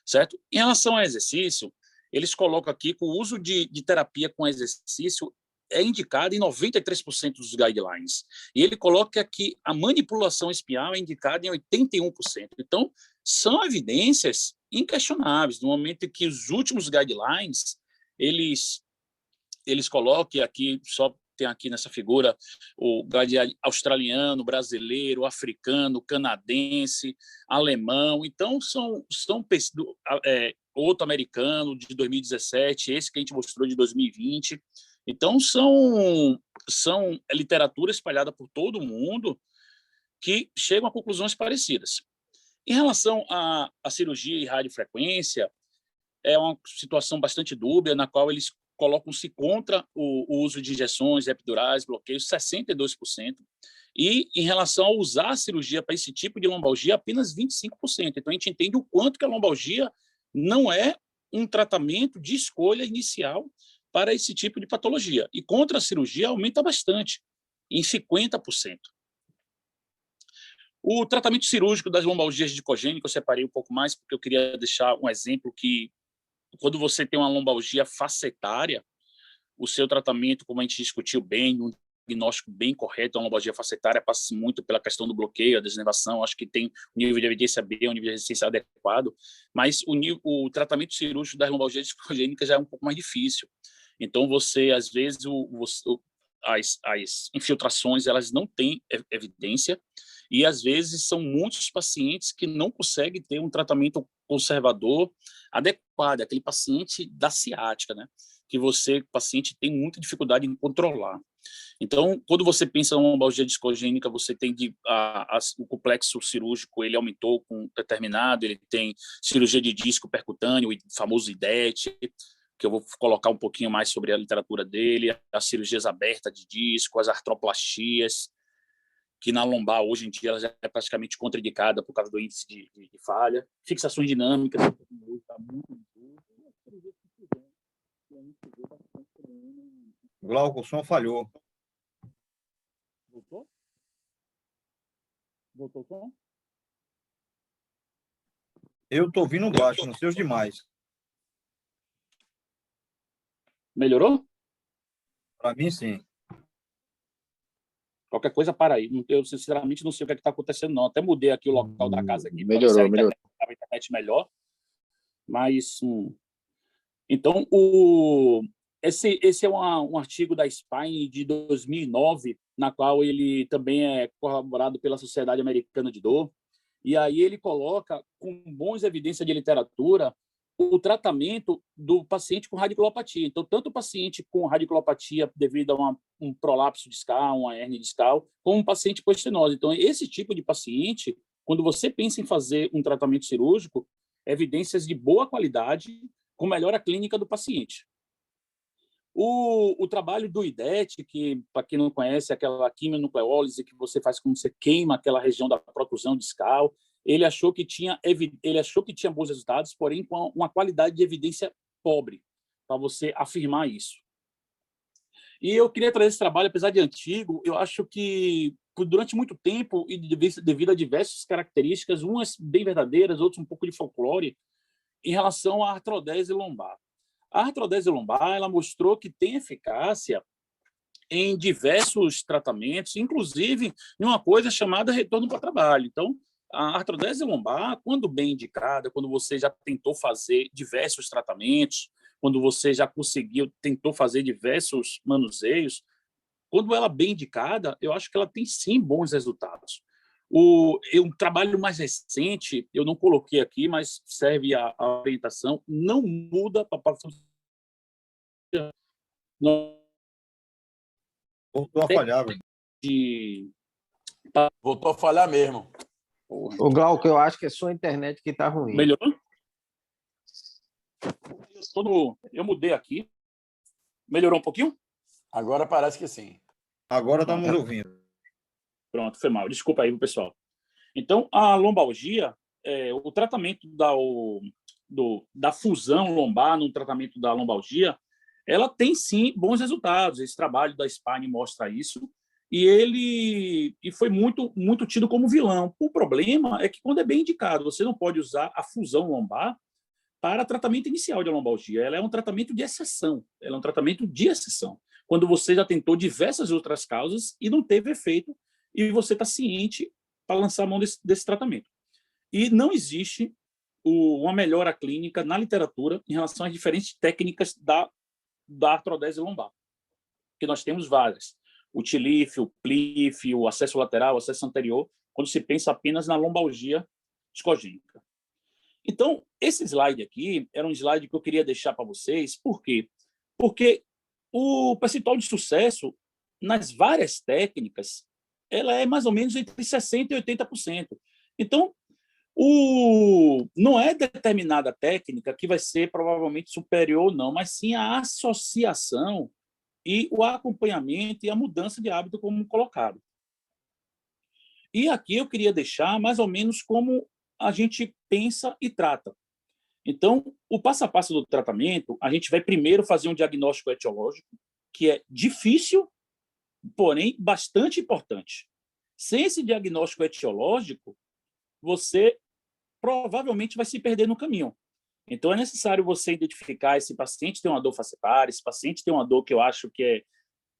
certo? Em relação ao exercício, eles colocam aqui que o uso de terapia com exercício é indicado em 93% dos guidelines. E ele coloca que a manipulação espinhal é indicada em 81%. Então, são evidências inquestionáveis. No momento em que os últimos guidelines, eles colocam aqui, só tem aqui nessa figura, o guideline australiano, brasileiro, africano, canadense, alemão. Então, são outro americano de 2017, esse que a gente mostrou de 2020. Então, são literatura espalhada por todo o mundo que chegam a conclusões parecidas. Em relação à cirurgia e radiofrequência, é uma situação bastante dúbia, na qual eles colocam-se contra o uso de injeções, epidurais, bloqueios, 62%. E, em relação a usar a cirurgia para esse tipo de lombalgia, apenas 25%. Então, a gente entende o quanto que a lombalgia não é um tratamento de escolha inicial para esse tipo de patologia. E contra a cirurgia aumenta bastante, em 50%. O tratamento cirúrgico das lombalgias dicogênicas, eu separei um pouco mais, porque eu queria deixar um exemplo que, quando você tem uma lombalgia facetária, o seu tratamento, como a gente discutiu bem, um diagnóstico bem correto, a lombalgia facetária passa muito pela questão do bloqueio, a desnervação, acho que tem um nível de evidência B, um nível de resistência adequado, mas o tratamento cirúrgico das lombalgias discogênicas já é um pouco mais difícil. Então, você, às vezes, as infiltrações, elas não têm evidência, e, às vezes, são muitos pacientes que não conseguem ter um tratamento conservador adequado, aquele paciente da ciática, né? Que o paciente tem muita dificuldade em controlar. Então, quando você pensa em uma lombalgia discogênica, você tem o complexo cirúrgico, ele aumentou com determinado, ele tem cirurgia de disco percutâneo, o famoso IDET, que eu vou colocar um pouquinho mais sobre a literatura dele, as cirurgias abertas de disco, as artroplastias, que na lombar, hoje em dia, ela já é praticamente contraindicada por causa do índice de falha. Fixações dinâmicas, está muito Glauco, o som falhou. Voltou? Voltou o som? Eu estou ouvindo baixo, não sei os demais. Melhorou? Para mim, sim. Qualquer coisa, para aí. Eu, sinceramente, não sei o que está acontecendo, não. Até mudei aqui o local da casa aqui. Melhorou, melhorou. A internet melhor. Mas, então, esse é um artigo da Spine de 2009, na qual ele também é corroborado pela Sociedade Americana de Dor. E aí ele coloca, com boas evidências de literatura, o tratamento do paciente com radiculopatia. Então, tanto o paciente com radiculopatia devido a um prolapso discal, uma hérnia discal, como um paciente com estenose. Então, esse tipo de paciente, quando você pensa em fazer um tratamento cirúrgico, evidências de boa qualidade com melhora clínica do paciente. O trabalho do IDET, que, para quem não conhece, é aquela quimionucleólise que você faz quando você queima aquela região da protrusão discal, ele achou que tinha bons resultados, porém com uma qualidade de evidência pobre, para você afirmar isso. E eu queria trazer esse trabalho, apesar de antigo, eu acho que durante muito tempo, e devido a diversas características, umas bem verdadeiras, outras um pouco de folclore, em relação à artrodese lombar. A artrodese lombar, ela mostrou que tem eficácia em diversos tratamentos, inclusive em uma coisa chamada retorno para o trabalho. Então, a artrodese lombar, quando bem indicada, quando você já tentou fazer diversos tratamentos, quando você já tentou fazer diversos manuseios, quando ela é bem indicada, eu acho que ela tem sim bons resultados. Um trabalho mais recente, eu não coloquei aqui, mas serve a orientação, não muda para Voltou a falhar, velho. Voltou a falhar mesmo. O Glauco, eu acho que é sua internet que está ruim. Melhorou? Eu mudei aqui. Melhorou um pouquinho? Agora parece que sim. Agora estamos ouvindo. Pronto, foi mal. Desculpa aí, pessoal. Então, a lombalgia, o tratamento da fusão lombar no tratamento da lombalgia, ela tem, sim, bons resultados. Esse trabalho da Spine mostra isso. E foi muito, muito tido como vilão. O problema é que, quando é bem indicado, você não pode usar a fusão lombar para tratamento inicial de lombalgia. Ela é um tratamento de exceção. Ela é um tratamento de exceção. Quando você já tentou diversas outras causas e não teve efeito, e você está ciente para lançar a mão desse tratamento. E não existe uma melhora clínica na literatura em relação às diferentes técnicas da artrodese lombar, que nós temos várias. O TLIF, o PLIF, o acesso lateral, o acesso anterior, quando se pensa apenas na lombalgia discogênica. Então, esse slide aqui era um slide que eu queria deixar para vocês. Por quê? Porque o percentual de sucesso nas várias técnicas, ela é mais ou menos entre 60% e 80%. Então, não é determinada técnica que vai ser provavelmente superior ou não, mas sim a associação e o acompanhamento e a mudança de hábito, como colocado. E aqui eu queria deixar mais ou menos como a gente pensa e trata. Então, o passo a passo do tratamento, a gente vai primeiro fazer um diagnóstico etiológico, que é difícil, porém bastante importante. Sem esse diagnóstico etiológico, você provavelmente vai se perder no caminho. Então, é necessário você identificar: esse paciente tem uma dor facetária, esse paciente tem uma dor que eu acho que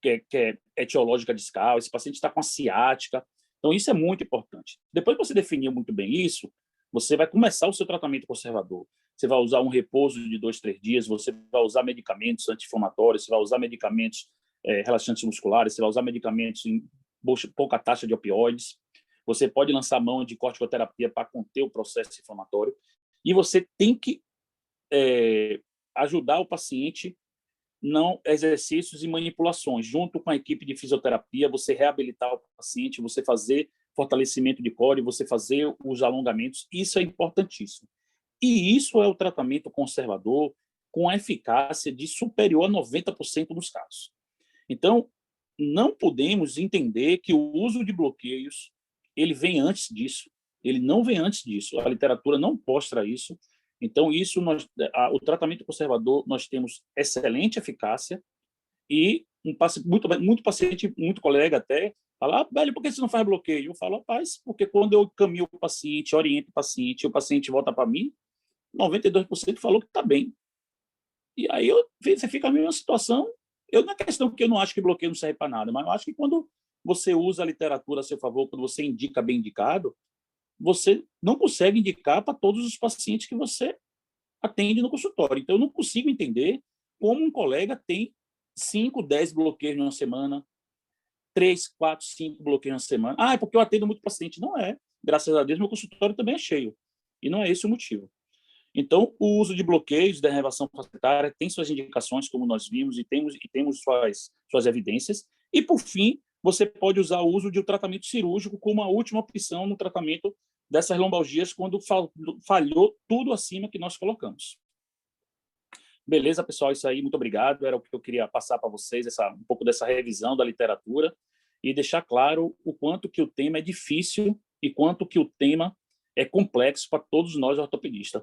é etiológica discal, esse paciente está com a ciática. Então, isso é muito importante. Depois que você definir muito bem isso, você vai começar o seu tratamento conservador. Você vai usar um repouso de 2, 3 dias, você vai usar medicamentos anti-inflamatórios, você vai usar medicamentos relaxantes musculares, você vai usar medicamentos em pouca taxa de opioides, você pode lançar mão de corticoterapia para conter o processo inflamatório, e você tem que ajudar o paciente não exercícios e manipulações. Junto com a equipe de fisioterapia, você reabilitar o paciente, você fazer fortalecimento de core, você fazer os alongamentos. Isso é importantíssimo. E isso é o tratamento conservador com a eficácia de superior a 90% dos casos. Então, não podemos entender que o uso de bloqueios ele vem antes disso. Ele não vem antes disso. A literatura não mostra isso. Então, o tratamento conservador, nós temos excelente eficácia e muito paciente, muito colega até, fala: velho, por que você não faz bloqueio? Eu falo: rapaz, porque quando eu caminho o paciente, oriento o paciente, e o paciente volta para mim, 92% falou que está bem. E aí você fica na mesma situação. Não é questão que eu não acho que bloqueio não serve para nada, mas eu acho que quando você usa a literatura a seu favor, quando você indica bem indicado, você não consegue indicar para todos os pacientes que você atende no consultório. Então, eu não consigo entender como um colega tem 5, 10 bloqueios na semana, 3, 4, 5 bloqueios na semana. Ah, é porque eu atendo muito paciente. Não é. Graças a Deus, meu consultório também é cheio. E não é esse o motivo. Então, o uso de bloqueios da inervação facilitar tem suas indicações, como nós vimos, e temos suas evidências. E, por fim, você pode usar o uso de um tratamento cirúrgico como a última opção no tratamento dessas lombalgias quando falhou tudo acima que nós colocamos. Beleza, pessoal? Isso aí, muito obrigado. Era o que eu queria passar para vocês, um pouco dessa revisão da literatura e deixar claro o quanto que o tema é difícil e quanto que o tema é complexo para todos nós ortopedistas.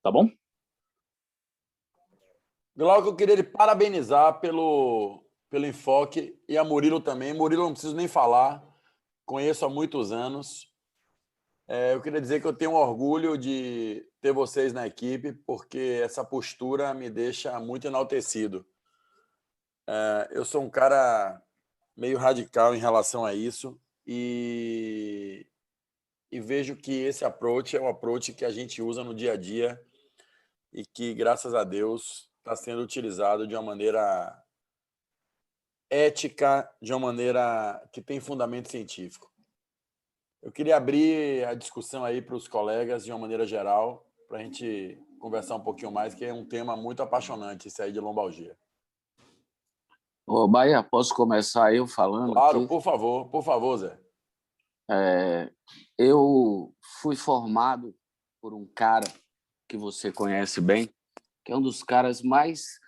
Tá bom? Glauco, eu queria lhe parabenizar pelo enfoque e a Murilo também. Murilo, não preciso nem falar, conheço há muitos anos. Eu queria dizer que eu tenho orgulho de ter vocês na equipe, porque essa postura me deixa muito enaltecido. Eu sou um cara meio radical em relação a isso e vejo que esse approach é um approach que a gente usa no dia a dia e que, graças a Deus, está sendo utilizado de uma maneira ética, de uma maneira que tem fundamento científico. Eu queria abrir a discussão aí para os colegas de uma maneira geral, para a gente conversar um pouquinho mais, que é um tema muito apaixonante, esse aí de lombalgia. Ô, Bahia, posso começar eu falando Claro, aqui? por favor, Zé. Eu fui formado por um cara que você conhece bem, que é um dos caras mais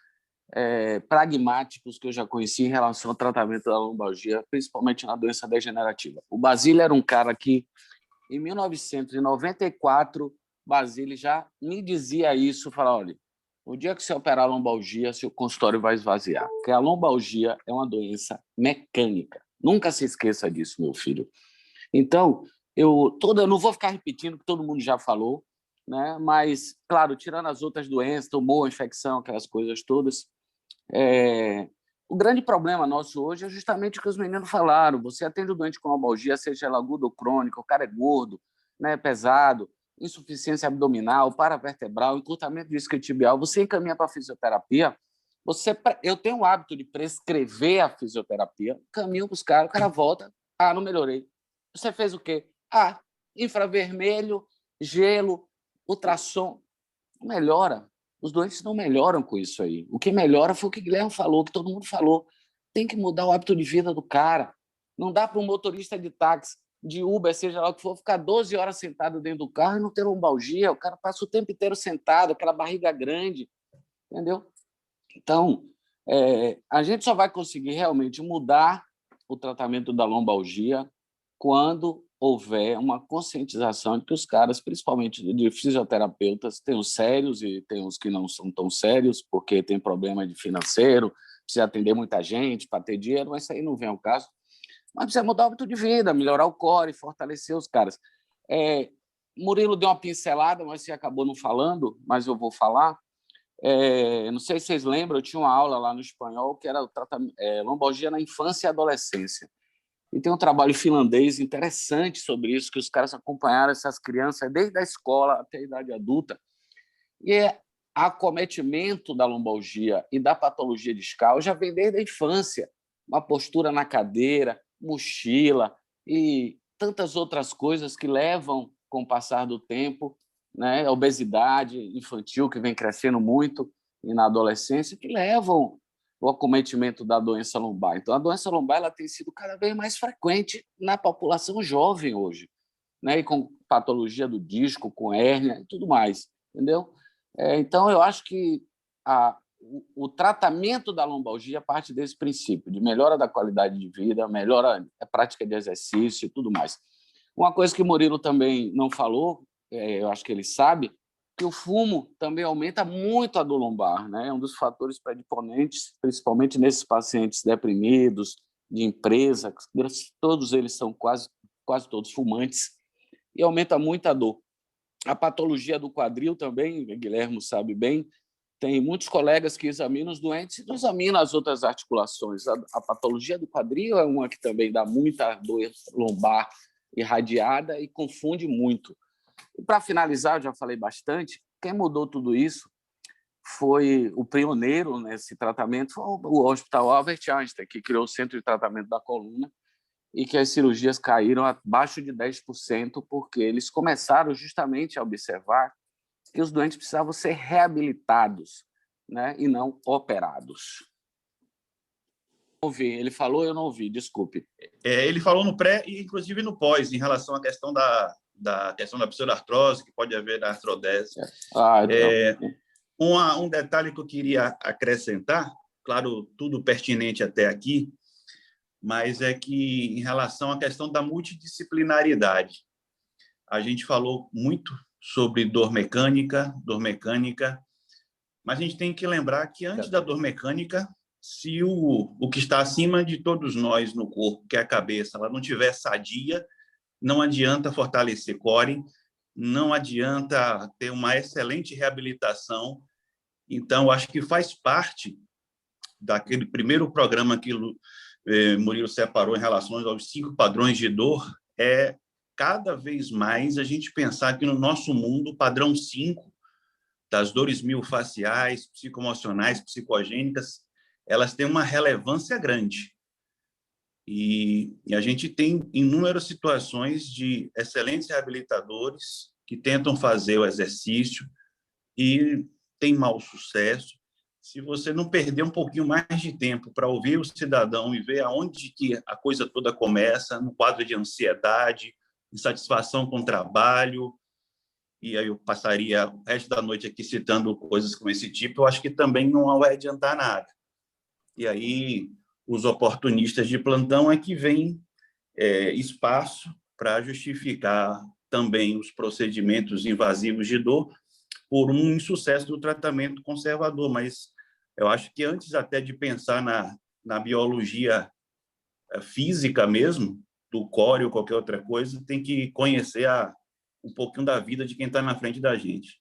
pragmáticos que eu já conheci em relação ao tratamento da lombalgia, principalmente na doença degenerativa. O Basile era um cara que, em 1994, Basile já me dizia isso, falava, olha, o dia que você operar a lombalgia, seu consultório vai esvaziar, porque a lombalgia é uma doença mecânica. Nunca se esqueça disso, meu filho. Então, eu não vou ficar repetindo o que todo mundo já falou, né? Mas, claro, tirando as outras doenças, tumor, infecção, aquelas coisas todas, o grande problema nosso hoje é justamente o que os meninos falaram. Você atende o doente com lombalgia, seja ela aguda ou crônica, o cara é gordo, né, pesado, insuficiência abdominal, paravertebral, encurtamento isquiotibial, você encaminha para a fisioterapia. Eu tenho o hábito de prescrever a fisioterapia, caminho para os caras, o cara volta, não melhorei. Você fez o quê? Infravermelho, gelo, ultrassom. Não melhora. Os doentes não melhoram com isso aí. O que melhora foi o que o Guilherme falou, que todo mundo falou. Tem que mudar o hábito de vida do cara. Não dá para um motorista de táxi, de Uber, seja lá o que for, ficar 12 horas sentado dentro do carro e não ter lombalgia. O cara passa o tempo inteiro sentado, aquela barriga grande. Entendeu? Então, a gente só vai conseguir realmente mudar o tratamento da lombalgia quando houver uma conscientização de que os caras, principalmente de fisioterapeutas, tem os sérios e tem os que não são tão sérios, porque tem problema de financeiro, precisa atender muita gente para ter dinheiro, mas isso aí não vem ao caso. Mas precisa mudar o hábito de vida, melhorar o core, fortalecer os caras. Murilo deu uma pincelada, mas você acabou não falando, mas eu vou falar. Não sei se vocês lembram, eu tinha uma aula lá no espanhol que era lombalgia na infância e adolescência. E tem um trabalho finlandês interessante sobre isso, que os caras acompanharam essas crianças desde a escola até a idade adulta. E acometimento da lombalgia e da patologia discal já vem desde a infância. Uma postura na cadeira, mochila e tantas outras coisas que levam, com o passar do tempo, né, a obesidade infantil, que vem crescendo muito, e na adolescência, que levam o acometimento da doença lombar. Então, a doença lombar ela tem sido cada vez mais frequente na população jovem hoje, né? E com patologia do disco, com hérnia e tudo mais, entendeu? Então, eu acho que o tratamento da lombalgia parte desse princípio, de melhora da qualidade de vida, melhora a prática de exercício e tudo mais. Uma coisa que o Murilo também não falou, eu acho que ele sabe, que o fumo também aumenta muito a dor lombar, né? É um dos fatores predisponentes, principalmente nesses pacientes deprimidos, de empresa, todos eles são quase todos fumantes, e aumenta muito a dor. A patologia do quadril também, o Guilherme sabe bem, tem muitos colegas que examinam os doentes e não examinam as outras articulações. A patologia do quadril é uma que também dá muita dor lombar irradiada e confunde muito. E, para finalizar, eu já falei bastante, quem mudou tudo isso foi o pioneiro nesse tratamento, foi o Hospital Albert Einstein, que criou o Centro de Tratamento da Coluna, e que as cirurgias caíram abaixo de 10%, porque eles começaram justamente a observar que os doentes precisavam ser reabilitados, né, e não operados. Ouvi, ele falou, eu não ouvi, desculpe. Ele falou no pré e, inclusive, no pós, em relação à questão da questão da pseudoartrose, que pode haver na artrodese. Um detalhe que eu queria acrescentar, claro, tudo pertinente até aqui, mas é que, em relação à questão da multidisciplinaridade, a gente falou muito sobre dor mecânica, mas a gente tem que lembrar que, antes da dor mecânica, se o que está acima de todos nós no corpo, que é a cabeça, ela não estiver sadia, não adianta fortalecer core, não adianta ter uma excelente reabilitação. Então, acho que faz parte daquele primeiro programa que Murilo separou em relação aos 5 padrões de dor, cada vez mais a gente pensar que no nosso mundo, o padrão 5 das dores miofasciais, psicoemocionais, psicogênicas, elas têm uma relevância grande. E a gente tem inúmeras situações de excelentes reabilitadores que tentam fazer o exercício e tem mau sucesso. Se você não perder um pouquinho mais de tempo para ouvir o cidadão e ver aonde que a coisa toda começa, no quadro de ansiedade, insatisfação com o trabalho, e aí eu passaria o resto da noite aqui citando coisas como esse tipo, eu acho que também não vai adiantar nada. E aí os oportunistas de plantão é que vêm espaço para justificar também os procedimentos invasivos de dor por um insucesso do tratamento conservador. Mas eu acho que, antes até de pensar na biologia física mesmo, do core ou qualquer outra coisa, tem que conhecer um pouquinho da vida de quem está na frente da gente.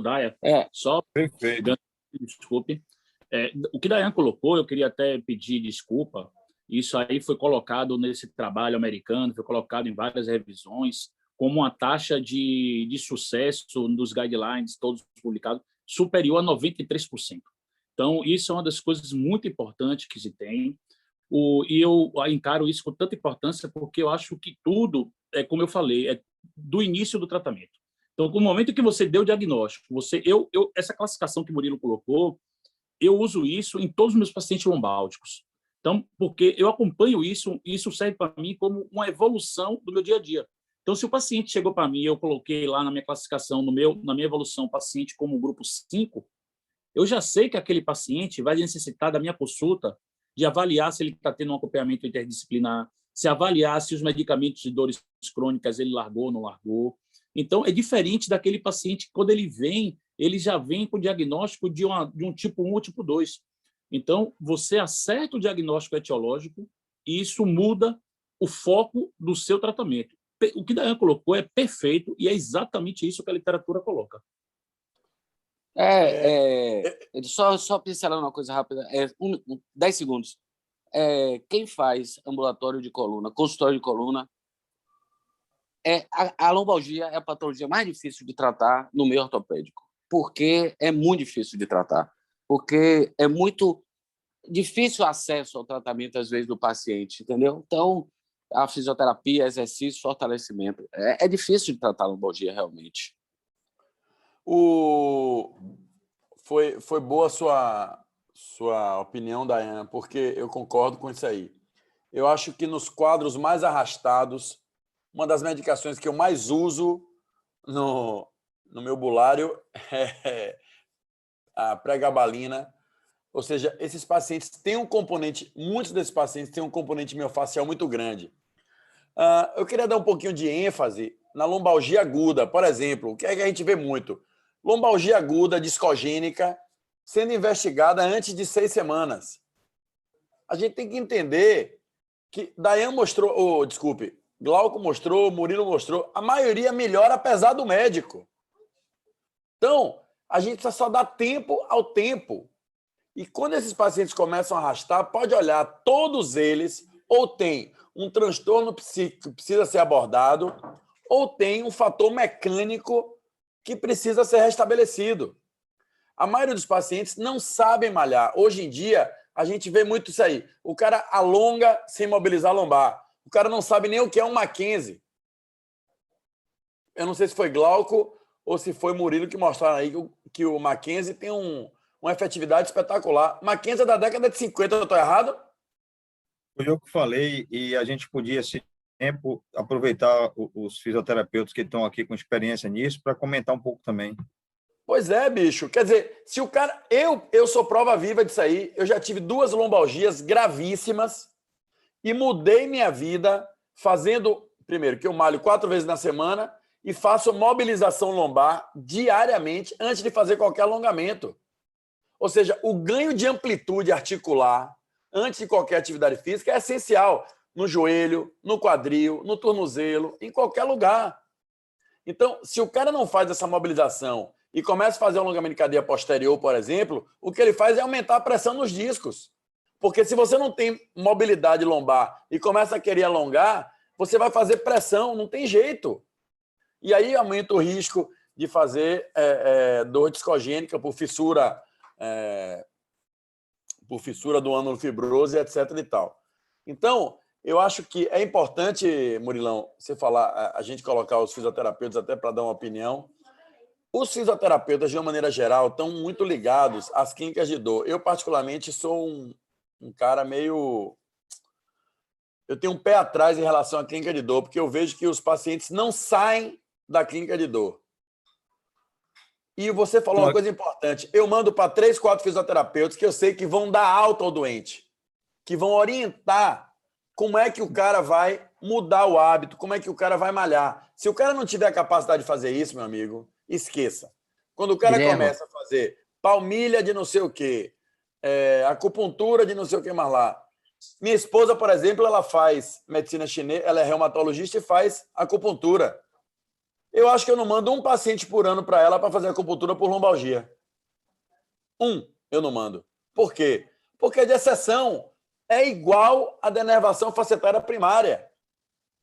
Daia, só Perfeito. Desculpe. O que Dayan colocou, eu queria até pedir desculpa. Isso aí foi colocado nesse trabalho americano, foi colocado em várias revisões, como uma taxa de sucesso nos guidelines, todos publicados, superior a 93%. Então, isso é uma das coisas muito importantes que se tem. E eu encaro isso com tanta importância porque eu acho que tudo, como eu falei, é do início do tratamento. Então, no momento que você deu o diagnóstico, essa classificação que o Murilo colocou, eu uso isso em todos os meus pacientes lombálgicos. Então, porque eu acompanho isso, e isso serve para mim como uma evolução do meu dia a dia. Então, se o paciente chegou para mim, eu coloquei lá na minha classificação, na minha evolução, paciente como grupo 5, eu já sei que aquele paciente vai necessitar da minha consulta, de avaliar se ele está tendo um acompanhamento interdisciplinar, se avaliar se os medicamentos de dores crônicas ele largou ou não largou. Então, é diferente daquele paciente que, quando ele já vem com o diagnóstico de um tipo 1 ou tipo 2. Então, você acerta o diagnóstico etiológico e isso muda o foco do seu tratamento. O que Dayan colocou é perfeito e é exatamente isso que a literatura coloca. Só pincelando uma coisa rápida, 10 segundos. Quem faz ambulatório de coluna, consultório de coluna, a lombalgia é a patologia mais difícil de tratar no meio ortopédico. Porque é muito difícil de tratar. Porque é muito difícil o acesso ao tratamento, às vezes, do paciente, entendeu? Então, a fisioterapia, exercício, fortalecimento. É difícil de tratar a lombalgia, realmente. Foi boa a sua opinião, Dayan, porque eu concordo com isso aí. Eu acho que nos quadros mais arrastados, uma das medicações que eu mais uso no meu bulário é a pregabalina. Ou seja, esses pacientes têm muitos desses pacientes têm um componente miofascial muito grande. Eu queria dar um pouquinho de ênfase na lombalgia aguda, por exemplo, o que é que a gente vê muito? Lombalgia aguda, discogênica, sendo investigada antes de 6 semanas. A gente tem que entender que Dayan mostrou, Glauco mostrou, Murilo mostrou, a maioria melhora apesar do médico. Então, A gente precisa só dar tempo ao tempo. E quando esses pacientes começam a arrastar, pode olhar, todos eles ou têm um transtorno psíquico que precisa ser abordado, ou tem um fator mecânico que precisa ser restabelecido. A maioria dos pacientes não sabem malhar. Hoje em dia, a gente vê muito isso aí. O cara alonga sem mobilizar a lombar. O cara não sabe nem o que é um Mackenzie. Eu não sei se foi Glauco ou se foi Murilo que mostraram aí que o Mackenzie tem uma efetividade espetacular. Mackenzie é da década de 50, eu estou errado? Foi eu que falei, e a gente podia, esse tempo, aproveitar os fisioterapeutas que estão aqui com experiência nisso para comentar um pouco também. Pois é, bicho. Quer dizer, se o cara... Eu sou prova viva disso aí. Eu já tive 2 lombalgias gravíssimas e mudei minha vida fazendo... Primeiro, que eu malho 4 vezes na semana e faço mobilização lombar diariamente antes de fazer qualquer alongamento. Ou seja, o ganho de amplitude articular antes de qualquer atividade física é essencial no joelho, no quadril, no tornozelo, em qualquer lugar. Então, se o cara não faz essa mobilização e começa a fazer um alongamento de cadeia posterior, por exemplo, o que ele faz é aumentar a pressão nos discos. Porque se você não tem mobilidade lombar e começa a querer alongar, você vai fazer pressão, não tem jeito. E aí aumenta o risco de fazer dor discogênica por fissura do ânulo fibroso, etc. e tal. Então, eu acho que é importante, Murilão, você falar, a gente colocar os fisioterapeutas até para dar uma opinião. Os fisioterapeutas, de uma maneira geral, estão muito ligados às clínicas de dor. Eu, particularmente, sou um cara meio... Eu tenho um pé atrás em relação à clínica de dor, porque eu vejo que os pacientes não saem da clínica de dor. E você falou uma coisa importante. Eu mando para 3, 4 fisioterapeutas que eu sei que vão dar alta ao doente, que vão orientar como é que o cara vai mudar o hábito, como é que o cara vai malhar. Se o cara não tiver a capacidade de fazer isso, meu amigo, esqueça. Quando o cara começa a fazer palmilha de não sei o quê, acupuntura de não sei o que mais lá. Minha esposa, por exemplo, ela faz medicina chinesa, ela é reumatologista e faz acupuntura. Eu acho que eu não mando um paciente por ano para ela para fazer acupuntura por lombalgia. Eu não mando. Por quê? Porque de exceção é igual a denervação facetária primária.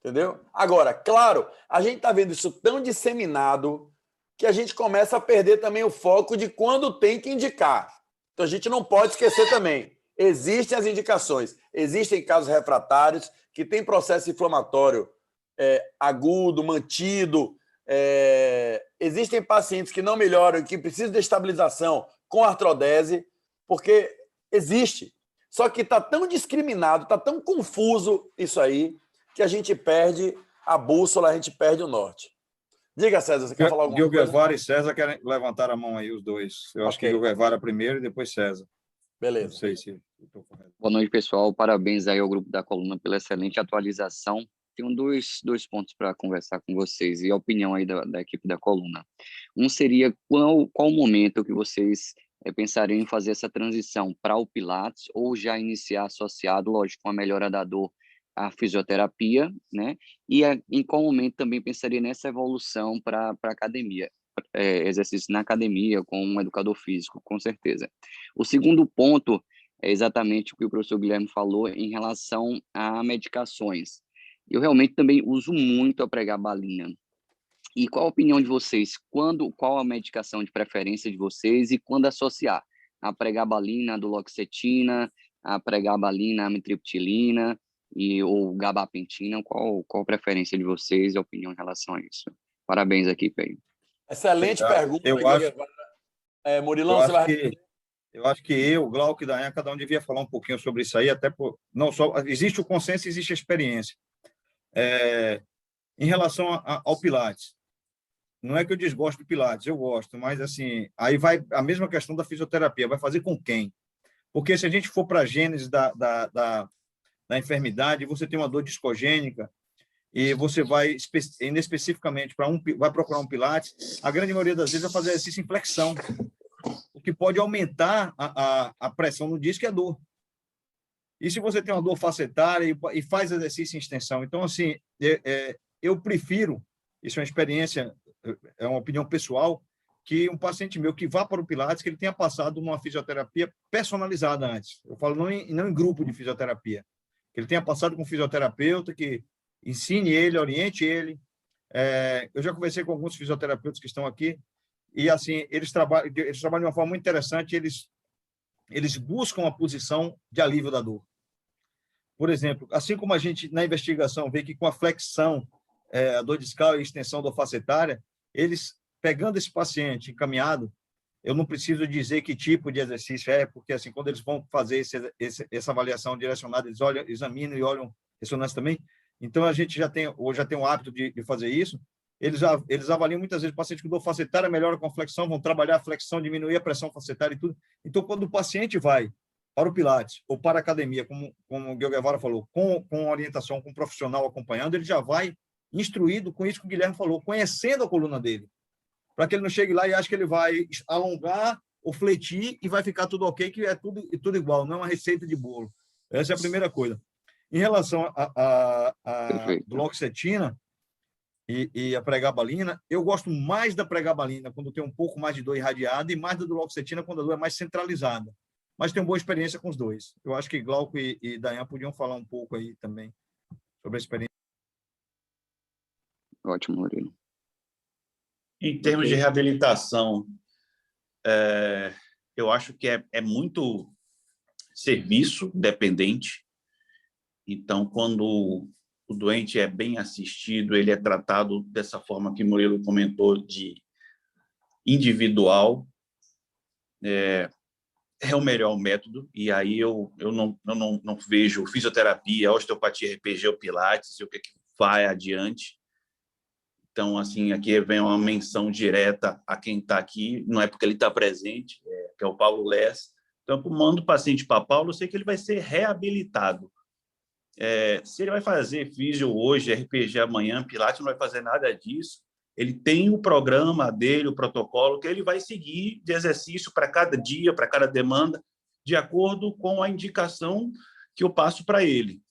Entendeu? Agora, claro, a gente está vendo isso tão disseminado que a gente começa a perder também o foco de quando tem que indicar. Então, a gente não pode esquecer também. Existem as indicações. Existem casos refratários que têm processo inflamatório agudo, mantido. Existem pacientes que não melhoram e que precisam de estabilização com artrodese, porque existe. Só que está tão discriminado, está tão confuso isso aí, que a gente perde a bússola, a gente perde o norte. Diga, César, você quer falar alguma coisa? Guevara e César querem levantar a mão aí, os dois. Eu acho que o Guevara primeiro e depois César. Beleza. Não sei se estou correto. Boa noite, pessoal. Parabéns aí ao grupo da Coluna pela excelente atualização. Tenho dois pontos para conversar com vocês e a opinião aí da equipe da Coluna. Um seria qual o momento que vocês pensariam em fazer essa transição para o Pilates ou já iniciar associado, lógico, com a melhora da dor, a fisioterapia, né? E em qual momento também pensaria nessa evolução para a academia, exercício na academia com um educador físico, com certeza. O segundo ponto é exatamente o que o professor Guilherme falou em relação a medicações. Eu realmente também uso muito a pregabalina. E qual a opinião de vocês? Qual a medicação de preferência de vocês e quando associar? A pregabalina, a duloxetina, a pregabalina, a amitriptilina ou gabapentina? Qual a preferência de vocês e a opinião em relação a isso? Parabéns, equipe aí. Excelente pergunta. Murilão, você vai... Eu acho que eu, Glauco e Dayan, cada um devia falar um pouquinho sobre isso aí, até não só existe o consenso, existe a experiência. Em relação ao Pilates, não é que eu desgosto do Pilates, eu gosto, mas assim, aí vai a mesma questão da fisioterapia, vai fazer com quem? Porque se a gente for para a gênese da enfermidade, você tem uma dor discogênica e você vai especificamente vai procurar um Pilates, a grande maioria das vezes vai fazer exercício em flexão, o que pode aumentar a pressão no disco e a dor. E se você tem uma dor facetária e faz exercício em extensão? Então, assim, eu prefiro, isso é uma experiência, é uma opinião pessoal, que um paciente meu que vá para o Pilates, que ele tenha passado uma fisioterapia personalizada antes. Eu falo não em grupo de fisioterapia. Que ele tenha passado com um fisioterapeuta que ensine ele, oriente ele. Eu já conversei com alguns fisioterapeutas que estão aqui e, assim, eles trabalham de uma forma muito interessante, eles buscam a posição de alívio da dor. Por exemplo, assim como a gente, na investigação, vê que com a flexão, a dor discal e a extensão facetária, eles, pegando esse paciente encaminhado, eu não preciso dizer que tipo de exercício porque, assim, quando eles vão fazer essa avaliação direcionada, eles examinam e olham ressonância também. Então, a gente já tem o hábito de fazer isso. Eles avaliam muitas vezes o paciente com dor facetária, melhora com a flexão, vão trabalhar a flexão, diminuir a pressão facetária e tudo. Então, quando o paciente vai para o Pilates ou para a academia, como o Guilherme Guevara falou, com orientação, com um profissional acompanhando, ele já vai instruído com isso que o Guilherme falou, conhecendo a coluna dele, para que ele não chegue lá e ache que ele vai alongar ou fletir e vai ficar tudo ok, que é tudo igual, não é uma receita de bolo. Essa é a primeira coisa. Em relação à duloxetina e a pregabalina, eu gosto mais da pregabalina quando tem um pouco mais de dor irradiada e mais da duloxetina quando a dor é mais centralizada. Mas tenho boa experiência com os dois. Eu acho que Glauco e Dayan podiam falar um pouco aí também sobre a experiência. Ótimo, Murilo. Em termos de reabilitação, eu acho que é muito serviço dependente. Então, quando o doente é bem assistido, ele é tratado dessa forma que o Murilo comentou, de individual, é o melhor método. E aí eu não vejo fisioterapia, osteopatia, RPG ou pilates e o que vai adiante. Então, assim, aqui vem uma menção direta a quem está aqui, não é porque ele está presente, que é o Paulo Less. Então, eu mando o paciente para Paulo, eu sei que ele vai ser reabilitado. Se ele vai fazer físio hoje, RPG amanhã, pilates, não vai fazer nada disso. Ele tem o programa dele, o protocolo, que ele vai seguir de exercício para cada dia, para cada demanda, de acordo com a indicação que eu passo para ele.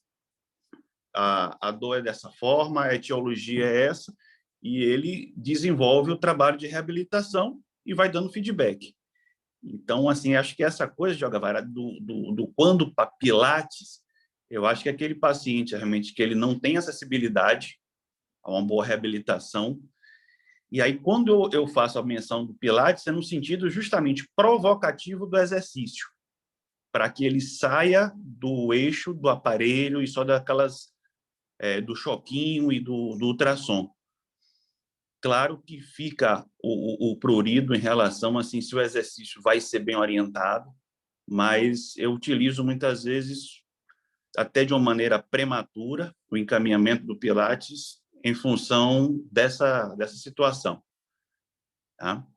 A dor é dessa forma, a etiologia é essa, e ele desenvolve o trabalho de reabilitação e vai dando feedback. Então, assim, acho que essa coisa, Diogo Guevara, do quando para pilates, eu acho que aquele paciente, realmente, que ele não tem acessibilidade a uma boa reabilitação. E aí, quando eu faço a menção do pilates, é no sentido justamente provocativo do exercício, para que ele saia do eixo, do aparelho e só do choquinho e do ultrassom. Claro que fica o prurido em relação, assim, se o exercício vai ser bem orientado, mas eu utilizo muitas vezes, até de uma maneira prematura, o encaminhamento do Pilates em função dessa situação. Tá?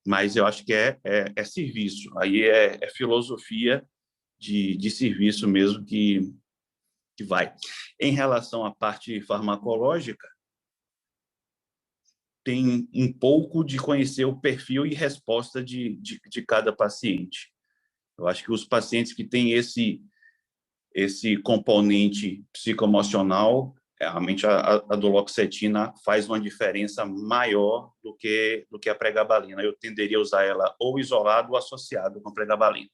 Mas eu acho que é serviço, aí é filosofia de serviço mesmo que vai. Em relação à parte farmacológica, tem um pouco de conhecer o perfil e resposta de cada paciente. Eu acho que os pacientes que têm esse componente psicoemocional, realmente a duloxetina faz uma diferença maior do que a pregabalina. Eu tenderia a usar ela ou isolado ou associado com a pregabalina.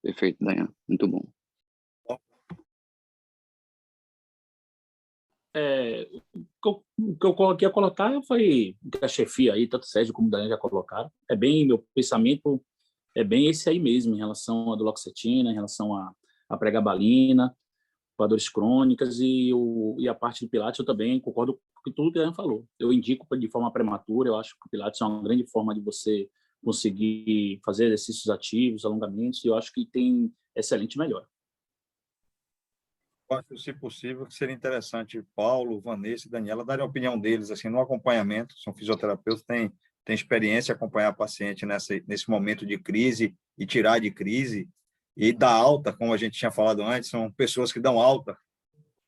Perfeito, Dayan. Muito bom. O que eu coloquei a colocar foi a chefia aí, tanto o Sérgio como o Dayan já colocaram. Meu pensamento é bem esse aí mesmo, em relação à duloxetina, em relação à pregabalina, para dores crônicas e a parte do Pilates. Eu também concordo com tudo que o Dayan falou. Eu indico de forma prematura, eu acho que o Pilates é uma grande forma de você conseguir fazer exercícios ativos, alongamentos, e eu acho que tem excelente melhora. Eu acho, se possível, que seria interessante Paulo, Vanessa e Daniela darem a opinião deles assim, no acompanhamento. São fisioterapeutas, têm experiência em acompanhar paciente nesse momento de crise e tirar de crise e dar alta, como a gente tinha falado antes, são pessoas que dão alta.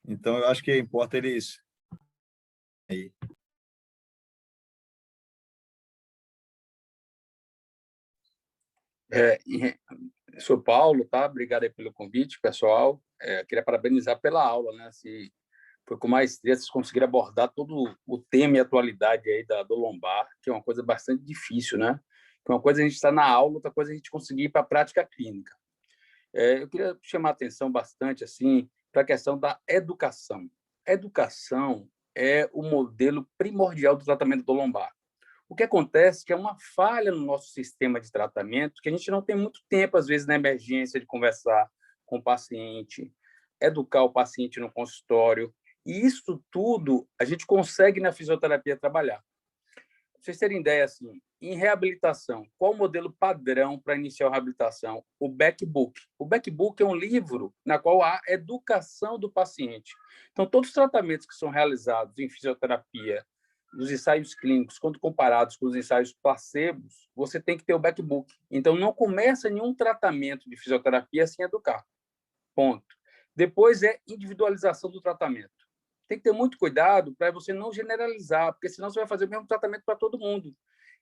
Então, eu acho que importa eles... Aí. Sou Paulo, tá? Obrigado aí pelo convite, pessoal. Queria parabenizar pela aula, né? foi com maestria, vocês conseguiram abordar todo o tema e atualidade aí do lombar, que é uma coisa bastante difícil, né? Que uma coisa a gente está na aula, outra coisa a gente conseguir ir para a prática clínica. Eu queria chamar a atenção bastante assim para a questão da educação. A educação é o modelo primordial do tratamento do lombar. O que acontece é que é uma falha no nosso sistema de tratamento, que a gente não tem muito tempo, às vezes, na emergência, de conversar com o paciente, educar o paciente no consultório. E isso tudo a gente consegue na fisioterapia trabalhar. Para vocês terem ideia, assim, em reabilitação, qual o modelo padrão para iniciar a reabilitação? O Backbook. O Backbook é um livro na qual há educação do paciente. Então, todos os tratamentos que são realizados em fisioterapia, nos ensaios clínicos, quando comparados com os ensaios placebos, você tem que ter o Backbook. Então, não começa nenhum tratamento de fisioterapia sem educar. Ponto. Depois é individualização do tratamento. Tem que ter muito cuidado para você não generalizar, porque senão você vai fazer o mesmo tratamento para todo mundo.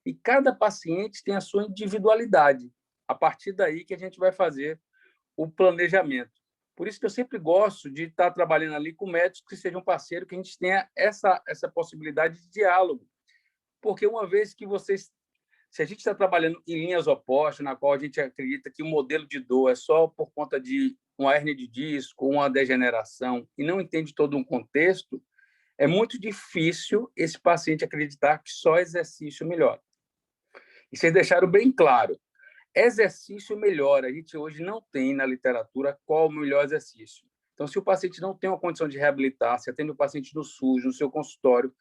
E cada paciente tem a sua individualidade. A partir daí que a gente vai fazer o planejamento. Por isso que eu sempre gosto de estar trabalhando ali com médicos que sejam parceiros, que a gente tenha essa possibilidade de diálogo. Porque uma vez que vocês... Se a gente está trabalhando em linhas opostas, na qual a gente acredita que o modelo de dor é só por conta de uma hérnia de disco, uma degeneração, e não entende todo um contexto, é muito difícil esse paciente acreditar que só exercício melhora. E vocês deixaram bem claro, exercício melhora. A gente hoje não tem na literatura qual o melhor exercício. Então, se o paciente não tem uma condição de reabilitar, se atende o paciente no SUS, no seu consultório,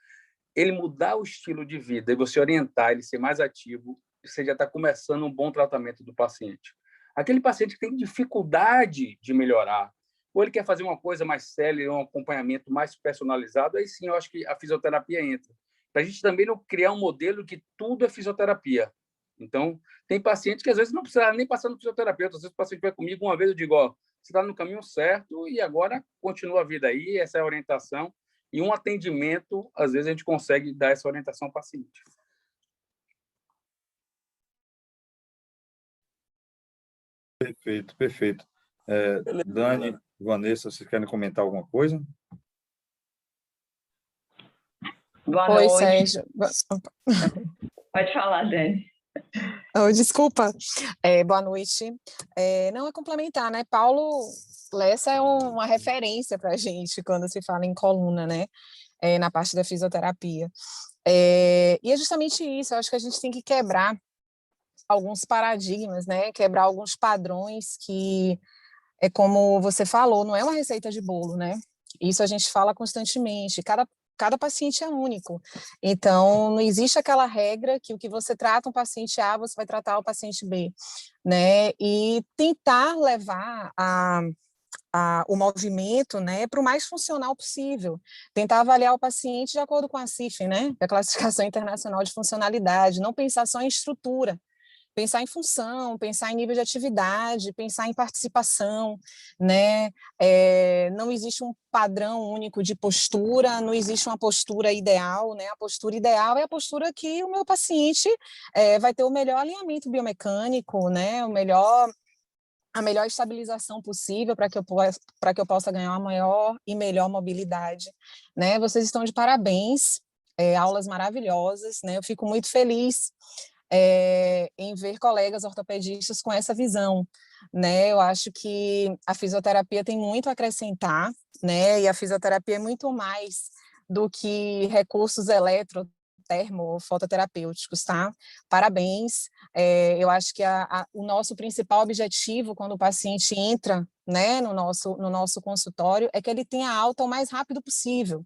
ele mudar o estilo de vida e você orientar ele a ser mais ativo, você já está começando um bom tratamento do paciente. Aquele paciente que tem dificuldade de melhorar, ou ele quer fazer uma coisa mais séria, um acompanhamento mais personalizado, aí sim eu acho que a fisioterapia entra. Para a gente também não criar um modelo que tudo é fisioterapia. Então, tem paciente que às vezes não precisa nem passar no fisioterapeuta. Às vezes o paciente vai comigo uma vez, eu digo, ó, você está no caminho certo e agora continua a vida aí, essa é a orientação. E um atendimento, às vezes a gente consegue dar essa orientação ao paciente. Perfeito, perfeito. Dani, Vanessa, vocês querem comentar alguma coisa? Boa Oi, noite. Sérgio. Pode falar, Dani. Oh, desculpa. Boa noite. Não é complementar, né? Paulo Lessa é uma referência para a gente quando se fala em coluna, né? Na parte da fisioterapia. E é justamente isso, eu acho que a gente tem que quebrar alguns paradigmas, né? Quebrar alguns padrões que, como você falou, não é uma receita de bolo, né? Isso a gente fala constantemente. Cada paciente é único. Então, não existe aquela regra que o que você trata um paciente A, você vai tratar o paciente B, né? E tentar levar o movimento, né, para o mais funcional possível. Tentar avaliar o paciente de acordo com a CIF, né? A Classificação Internacional de Funcionalidade. Não pensar só em estrutura. Pensar em função, pensar em nível de atividade, pensar em participação, né? Não existe um padrão único de postura, não existe uma postura ideal, né? A postura ideal é a postura que o meu paciente vai ter o melhor alinhamento biomecânico, né? A melhor estabilização possível para que eu possa ganhar uma maior e melhor mobilidade, né? Vocês estão de parabéns, aulas maravilhosas, né? Eu fico muito feliz em ver colegas ortopedistas com essa visão, né? Eu acho que a fisioterapia tem muito a acrescentar, né? E a fisioterapia é muito mais do que recursos fototerapêuticos, tá? Parabéns. Eu acho que o nosso principal objetivo quando o paciente entra, né, no nosso consultório é que ele tenha alta o mais rápido possível,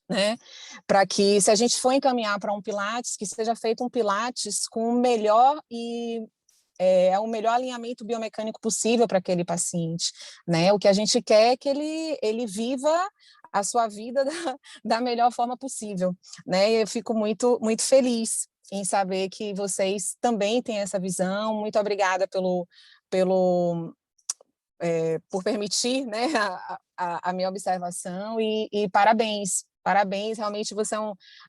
né? Para que, se a gente for encaminhar para um Pilates, que seja feito um Pilates com o melhor o melhor alinhamento biomecânico possível para aquele paciente, né? O que a gente quer é que ele viva a sua vida da melhor forma possível, né? Eu fico muito, muito feliz em saber que vocês também têm essa visão. Muito obrigada por permitir, né, a minha observação e parabéns. Parabéns, realmente você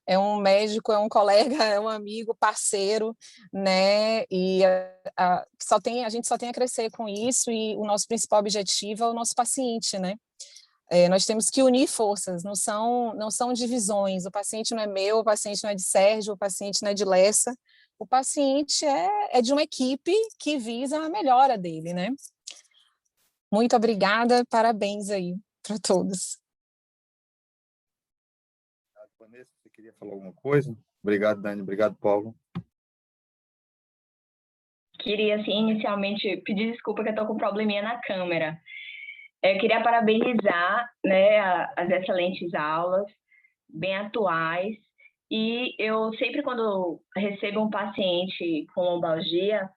é um médico, é um colega, é um amigo, parceiro, né? E a gente só tem a crescer com isso, e o nosso principal objetivo é o nosso paciente, né? nós temos que unir forças, não são divisões. O paciente não é meu, o paciente não é de Sérgio, o paciente não é de Lessa. O paciente é de uma equipe que visa a melhora dele, né? Muito obrigada, parabéns aí para todos. Vanessa, você queria falar alguma coisa? Obrigado, Dani. Obrigado, Paulo. Queria, assim, inicialmente pedir desculpa que eu estou com um probleminha na câmera. Eu queria parabenizar, né, as excelentes aulas, bem atuais. E eu sempre, quando recebo um paciente com lombalgia,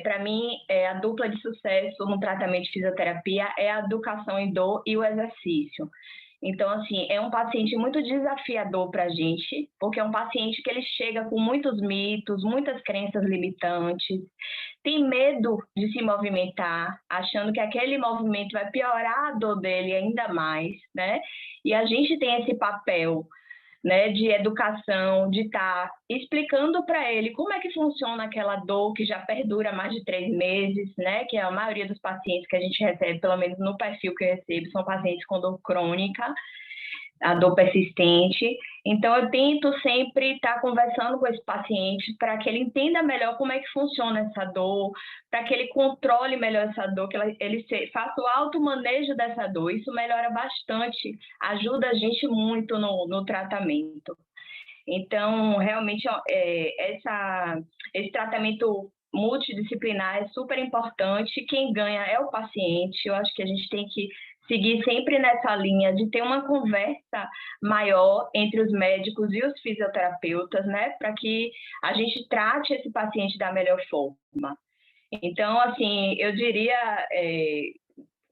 para mim, a dupla de sucesso no tratamento de fisioterapia é a educação em dor e o exercício. Então, assim, é um paciente muito desafiador para a gente, porque é um paciente que ele chega com muitos mitos, muitas crenças limitantes, tem medo de se movimentar, achando que aquele movimento vai piorar a dor dele ainda mais, né? E a gente tem esse papel, né, de educação, de estar explicando para ele como é que funciona aquela dor que já perdura mais de 3 meses, né, que a maioria dos pacientes que a gente recebe, pelo menos no perfil que eu recebo, são pacientes com dor crônica, a dor persistente. Então, eu tento sempre estar conversando com esse paciente para que ele entenda melhor como é que funciona essa dor, para que ele controle melhor essa dor, que ele faça o automanejo dessa dor. Isso melhora bastante, ajuda a gente muito no tratamento. Então, realmente, esse tratamento multidisciplinar é super importante. Quem ganha é o paciente. Eu acho que a gente tem que seguir sempre nessa linha de ter uma conversa maior entre os médicos e os fisioterapeutas, né, para que a gente trate esse paciente da melhor forma. Então, assim, eu diria,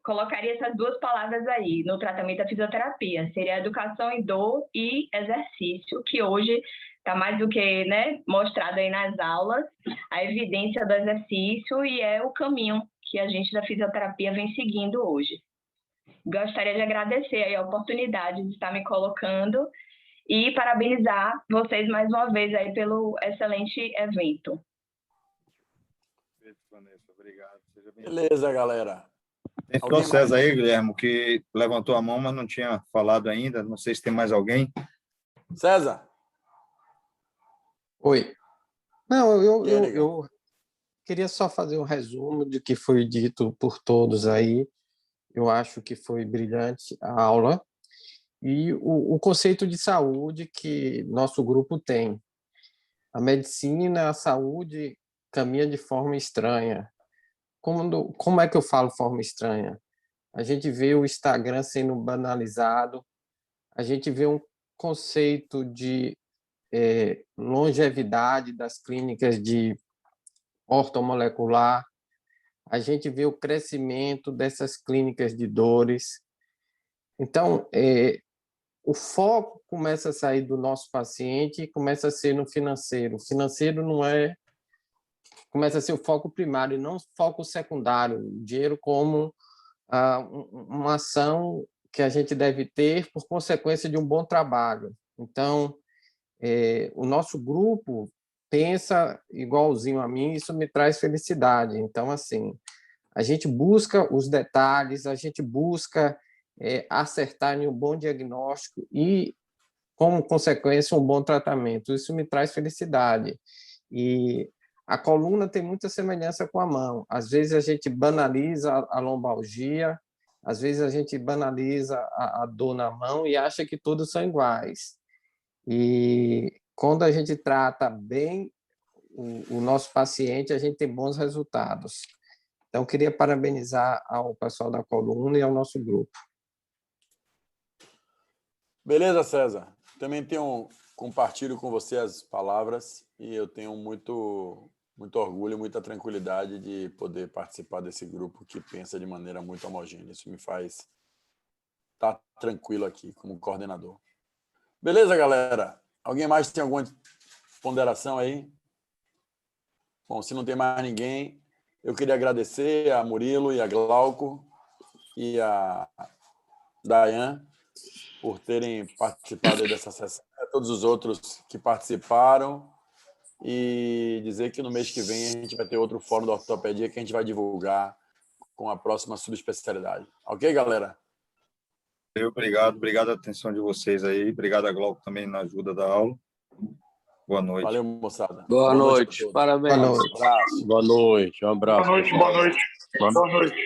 colocaria essas duas palavras aí no tratamento da fisioterapia, seria educação em dor e exercício, que hoje está mais do que, né, mostrado aí nas aulas, a evidência do exercício e é o caminho que a gente da fisioterapia vem seguindo hoje. Gostaria de agradecer aí a oportunidade de estar me colocando e parabenizar vocês mais uma vez aí pelo excelente evento. Obrigado. Beleza, galera. Tem o César aí, Guilherme, que levantou a mão, mas não tinha falado ainda. Não sei se tem mais alguém. César? Oi. Não, eu queria só fazer um resumo de que foi dito por todos aí. Eu acho que foi brilhante a aula e o conceito de saúde que nosso grupo tem. A medicina, a saúde caminha de forma estranha. Como é que eu falo forma estranha? A gente vê o Instagram sendo banalizado, a gente vê um conceito de longevidade das clínicas de ortomolecular, a gente vê o crescimento dessas clínicas de dores. Então, o foco começa a sair do nosso paciente e começa a ser no financeiro. O financeiro não começa a ser o foco primário e não o foco secundário. O dinheiro como uma ação que a gente deve ter por consequência de um bom trabalho. Então, o nosso grupo pensa igualzinho a mim, isso me traz felicidade. Então, assim, a gente busca os detalhes, a gente busca acertar em um bom diagnóstico e, como consequência, um bom tratamento. Isso me traz felicidade. E a coluna tem muita semelhança com a mão. Às vezes a gente banaliza a lombalgia, às vezes a gente banaliza a dor na mão e acha que todos são iguais. E quando a gente trata bem o nosso paciente, a gente tem bons resultados. Então, queria parabenizar ao pessoal da coluna e ao nosso grupo. Beleza, César. Também compartilho com você as palavras e eu tenho muito orgulho, muita tranquilidade de poder participar desse grupo que pensa de maneira muito homogênea. Isso me faz estar tranquilo aqui como coordenador. Beleza, galera? Alguém mais tem alguma ponderação aí? Bom, se não tem mais ninguém, eu queria agradecer a Murilo e a Glauco e a Dayan por terem participado dessa sessão, a todos os outros que participaram, e dizer que no mês que vem a gente vai ter outro fórum da ortopedia que a gente vai divulgar com a próxima subespecialidade. Ok, galera? Obrigado a atenção de vocês aí. Obrigado a Glauco também na ajuda da aula. Boa noite. Valeu, moçada. Boa noite. Parabéns. Boa noite. Boa noite. Um abraço. Boa noite. Boa noite. Boa noite.